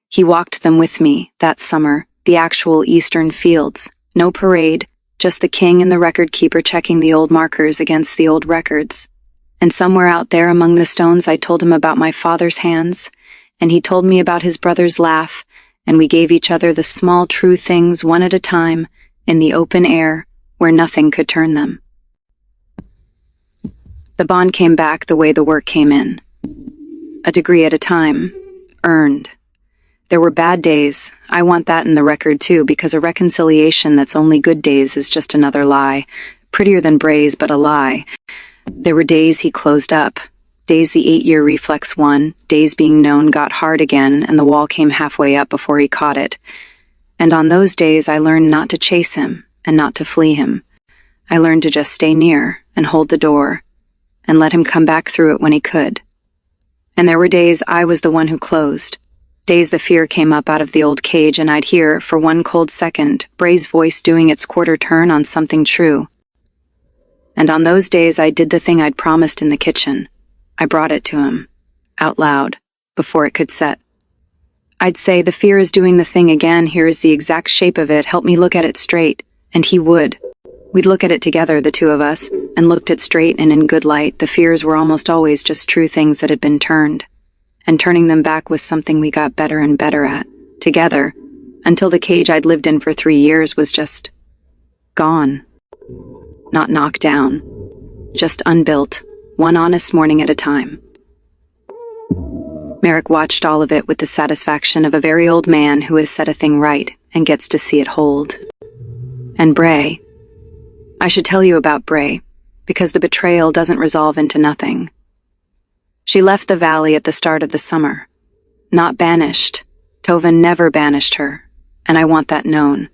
He walked them with me that summer, the actual eastern fields. No parade, just the king and the record keeper checking the old markers against the old records. And somewhere out there among the stones I told him about my father's hands, and he told me about his brother's laugh, and we gave each other the small true things one at a time, in the open air, where nothing could turn them. The bond came back the way the work came in. A degree at a time. Earned. There were bad days. I want that in the record too, because a reconciliation that's only good days is just another lie. Prettier than Bray's, but a lie. There were days he closed up, days the 8-year reflex won, days being known got hard again and the wall came halfway up before he caught it. And on those days I learned not to chase him and not to flee him. I learned to just stay near and hold the door and let him come back through it when he could. And there were days I was the one who closed, days the fear came up out of the old cage and I'd hear, for one cold second, Bray's voice doing its quarter turn on something true. And on those days I did the thing I'd promised in the kitchen. I brought it to him, out loud, before it could set. I'd say, the fear is doing the thing again, here is the exact shape of it, help me look at it straight. And he would. We'd look at it together, the two of us, and looked it straight and in good light. The fears were almost always just true things that had been turned. And turning them back was something we got better and better at, together, until the cage I'd lived in for 3 years was just gone. Not knocked down, just unbuilt, one honest morning at a time. Merrick watched all of it with the satisfaction of a very old man who has set a thing right and gets to see it hold. And Bray. I should tell you about Bray, because the betrayal doesn't resolve into nothing. She left the valley at the start of the summer. Not banished. Tovan never banished her, and I want that known.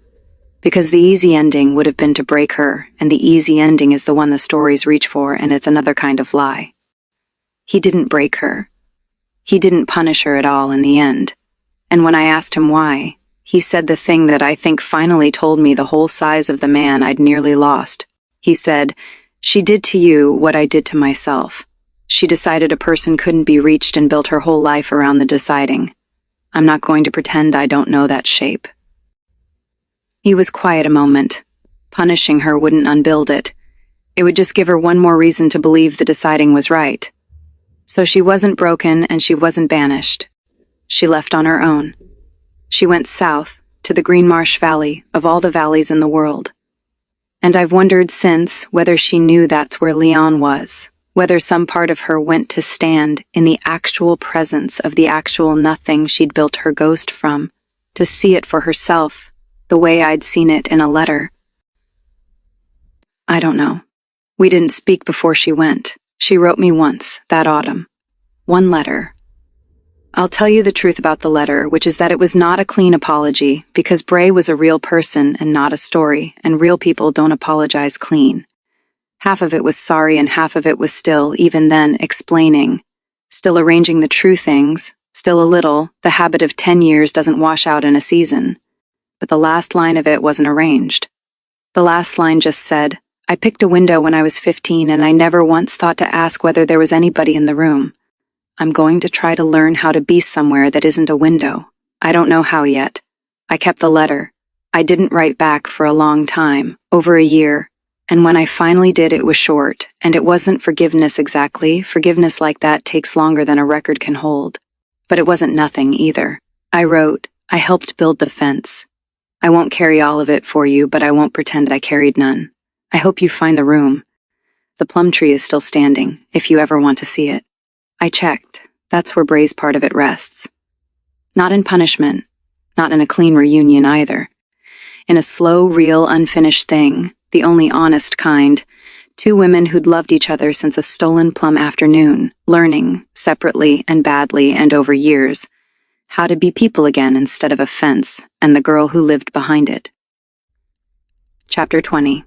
Because the easy ending would have been to break her, and the easy ending is the one the stories reach for, and it's another kind of lie. He didn't break her. He didn't punish her at all in the end. And when I asked him why, he said the thing that I think finally told me the whole size of the man I'd nearly lost. He said, "She did to you what I did to myself. She decided a person couldn't be reached and built her whole life around the deciding. I'm not going to pretend I don't know that shape." He was quiet a moment. Punishing her wouldn't unbuild it. It would just give her one more reason to believe the deciding was right. So she wasn't broken and she wasn't banished. She left on her own. She went south, to the Green Marsh Valley, of all the valleys in the world. And I've wondered since whether she knew that's where Leon was, whether some part of her went to stand in the actual presence of the actual nothing she'd built her ghost from, to see it for herself, the way I'd seen it in a letter. I don't know. We didn't speak before she went. She wrote me once, that autumn. One letter. I'll tell you the truth about the letter, which is that it was not a clean apology, because Bray was a real person and not a story, and real people don't apologize clean. Half of it was sorry and half of it was still, even then, explaining. Still arranging the true things, still a little, the habit of 10 years doesn't wash out in a season. But the last line of it wasn't arranged. The last line just said, "I picked a window when I was 15 and I never once thought to ask whether there was anybody in the room. I'm going to try to learn how to be somewhere that isn't a window. I don't know how yet." I kept the letter. I didn't write back for a long time, over a year. And when I finally did, it was short, and it wasn't forgiveness exactly. Forgiveness like that takes longer than a record can hold. But it wasn't nothing either. I wrote, "I helped build the fence. I won't carry all of it for you, but I won't pretend I carried none. I hope you find the room. The plum tree is still standing, if you ever want to see it." I checked. That's where Bray's part of it rests. Not in punishment, not in a clean reunion either. In a slow, real, unfinished thing, the only honest kind. 2 women who'd loved each other since a stolen plum afternoon, learning, separately and badly and over years, how to be people again instead of a fence, and the girl who lived behind it. Chapter 20.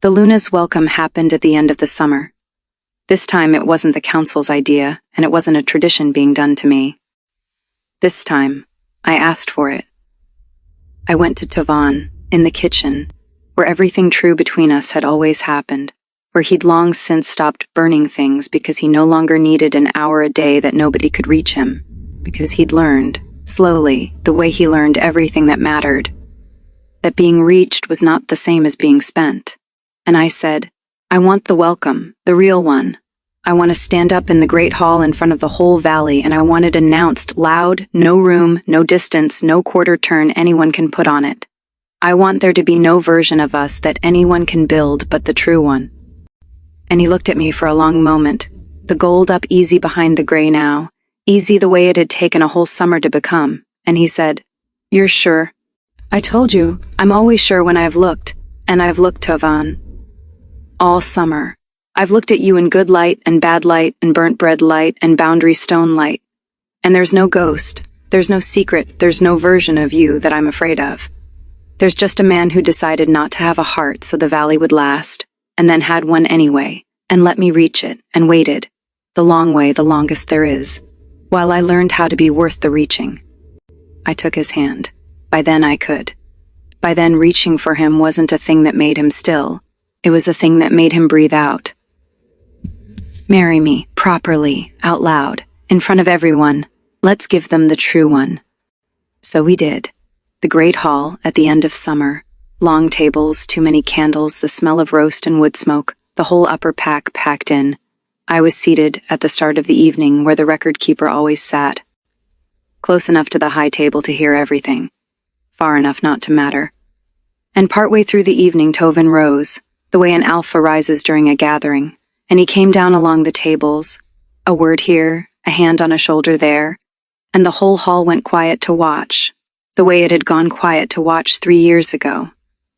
The Luna's welcome happened at the end of the summer. This time it wasn't the council's idea, and it wasn't a tradition being done to me. This time, I asked for it. I went to Tovan, in the kitchen, where everything true between us had always happened, where he'd long since stopped burning things because he no longer needed an hour a day that nobody could reach him, because he'd learned, slowly, the way he learned everything that mattered, that being reached was not the same as being spent. And I said, "I want the welcome, the real one. I want to stand up in the great hall in front of the whole valley, and I want it announced loud, no room, no distance, no quarter turn anyone can put on it. I want there to be no version of us that anyone can build but the true one." And he looked at me for a long moment, the gold up easy behind the gray now, easy the way it had taken a whole summer to become, and he said, "You're sure?" "I told you, I'm always sure when I've looked, and I've looked, Tovan. All summer, I've looked at you in good light and bad light and burnt bread light and boundary stone light. And there's no ghost, there's no secret, there's no version of you that I'm afraid of. There's just a man who decided not to have a heart so the valley would last, and then had one anyway, and let me reach it, and waited. The long way, the longest there is, while I learned how to be worth the reaching. I took his hand. By then I could. By then reaching for him wasn't a thing that made him still. It was a thing that made him breathe out. Marry me, properly, out loud, in front of everyone. Let's give them the true one. So we did. The great hall, at the end of summer. Long tables, too many candles, the smell of roast and wood smoke, the whole upper pack packed in. I was seated at the start of the evening where the record keeper always sat. Close enough to the high table to hear everything. Far enough not to matter. And partway through the evening Tovin rose, the way an alpha rises during a gathering, and he came down along the tables, a word here, a hand on a shoulder there, and the whole hall went quiet to watch, the way it had gone quiet to watch 3 years ago,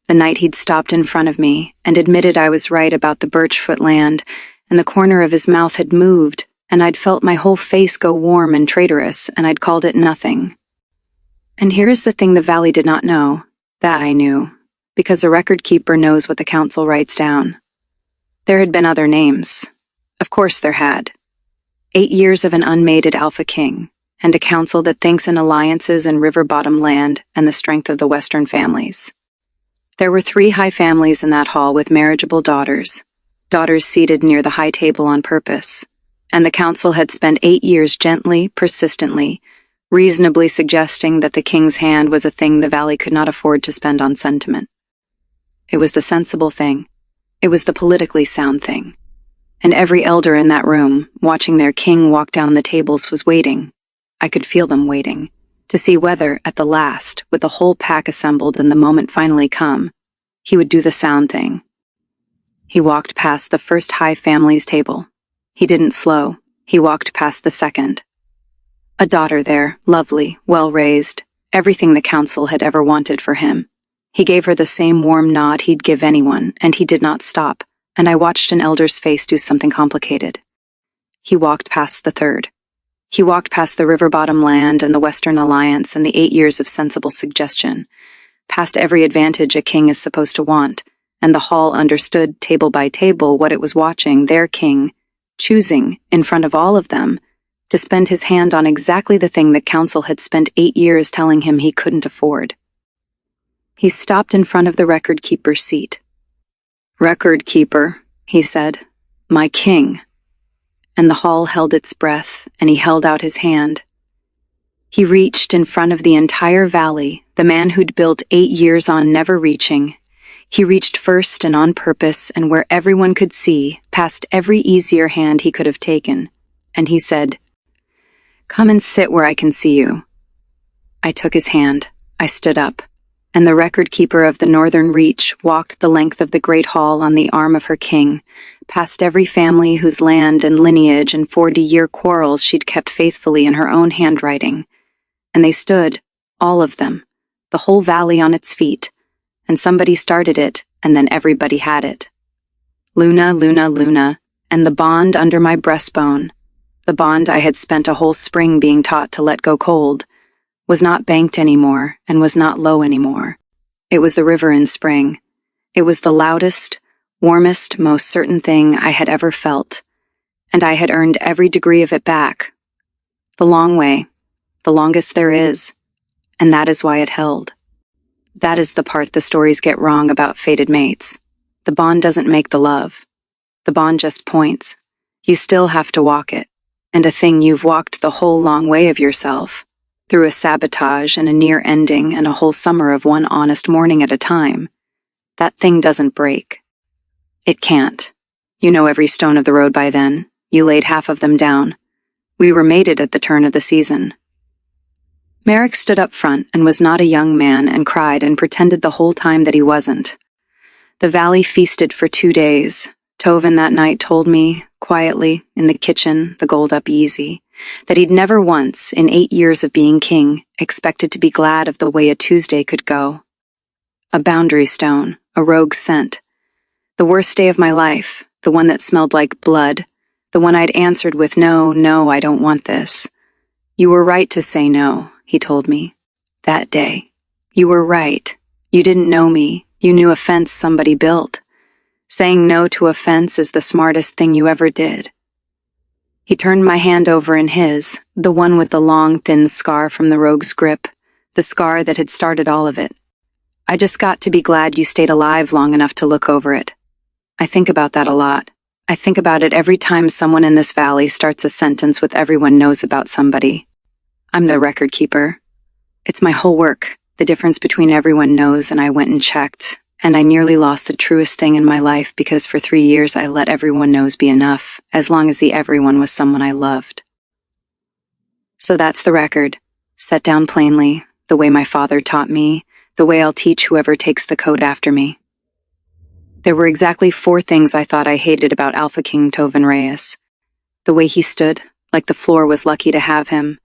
the night he'd stopped in front of me and admitted I was right about the Birchfoot land, and the corner of his mouth had moved, and I'd felt my whole face go warm and traitorous, and I'd called it nothing. And here is the thing the valley did not know, that I knew, because a record keeper knows what the council writes down. There had been other names. Of course there had. 8 years of an unmated alpha king, and a council that thinks in alliances and river bottom land and the strength of the Western families. There were 3 high families in that hall with marriageable daughters seated near the high table on purpose, and the council had spent 8 years gently, persistently, reasonably suggesting that the king's hand was a thing the valley could not afford to spend on sentiment. It was the sensible thing. It was the politically sound thing. And every elder in that room, watching their king walk down the tables, was waiting. I could feel them waiting, to see whether, at the last, with the whole pack assembled and the moment finally come, he would do the sound thing. He walked past the first high family's table. He didn't slow. He walked past the second. A daughter there, lovely, well-raised, everything the council had ever wanted for him. He gave her the same warm nod he'd give anyone, and he did not stop, and I watched an elder's face do something complicated. He walked past the third. He walked past the river bottom land and the Western Alliance and the 8 years of sensible suggestion, past every advantage a king is supposed to want, and the hall understood table by table what it was watching, their king, choosing, in front of all of them, to spend his hand on exactly the thing the council had spent 8 years telling him he couldn't afford. He stopped in front of the record keeper's seat. "Record keeper," he said, "my king." And the hall held its breath, and he held out his hand. He reached in front of the entire valley, the man who'd built 8 years on never reaching. He reached first and on purpose, and where everyone could see, past every easier hand he could have taken. And he said, "Come and sit where I can see you." I took his hand. I stood up. And the record keeper of the northern reach walked the length of the great hall on the arm of her king, past every family whose land and lineage and 40-year quarrels she'd kept faithfully in her own handwriting. And they stood, all of them, the whole valley on its feet, and somebody started it, and then everybody had it. Luna, Luna, Luna, and the bond under my breastbone, the bond I had spent a whole spring being taught to let go cold, was not banked anymore and was not low anymore. It was the river in spring. It was the loudest, warmest, most certain thing I had ever felt, and I had earned every degree of it back. The long way, the longest there is, and that is why it held. That is the part the stories get wrong about fated mates. The bond doesn't make the love. The bond just points. You still have to walk it, and a thing you've walked the whole long way of yourself, through a sabotage and a near ending and a whole summer of one honest morning at a time. That thing doesn't break. It can't. You know every stone of the road by then. You laid half of them down. We were mated at the turn of the season. Merrick stood up front and was not a young man and cried and pretended the whole time that he wasn't. The valley feasted for 2 days. Tovin that night told me, quietly, in the kitchen, the gold up easy, that he'd never once, in 8 years of being king, expected to be glad of the way a Tuesday could go. A boundary stone, a rogue scent. The worst day of my life, the one that smelled like blood, the one I'd answered with no, no, I don't want this. You were right to say no, he told me. That day. You were right. You didn't know me. You knew a fence somebody built. Saying no to a fence is the smartest thing you ever did. He turned my hand over in his, the one with the long, thin scar from the rogue's grip, the scar that had started all of it. I just got to be glad you stayed alive long enough to look over it. I think about that a lot. I think about it every time someone in this valley starts a sentence with everyone knows about somebody. I'm the record keeper. It's my whole work, the difference between everyone knows and I went and checked, and I nearly lost the truest thing in my life because for 3 years I let everyone knows be enough, as long as the everyone was someone I loved. So that's the record, set down plainly, the way my father taught me, the way I'll teach whoever takes the code after me. There were exactly 4 things I thought I hated about alphaking Toven Reyes. The way he stood, like the floor was lucky to have him.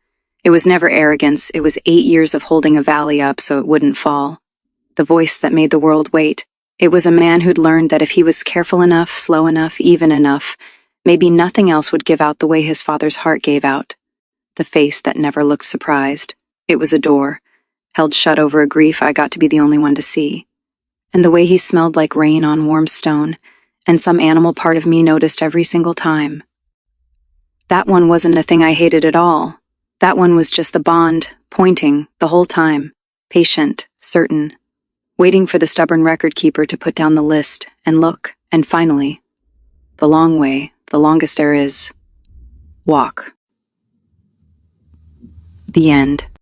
It was never arrogance, it was 8 years of holding a valley up so it wouldn't fall. The voice that made the world wait. It was a man who'd learned that if he was careful enough, slow enough, even enough, maybe nothing else would give out the way his father's heart gave out. The face that never looked surprised. It was a door, held shut over a grief I got to be the only one to see. And the way he smelled like rain on warm stone, and some animal part of me noticed every single time. That one wasn't a thing I hated at all. That one was just the bond, pointing, the whole time, patient, certain, waiting for the stubborn record keeper to put down the list and look, and finally, the long way, the longest there is, walk. The end.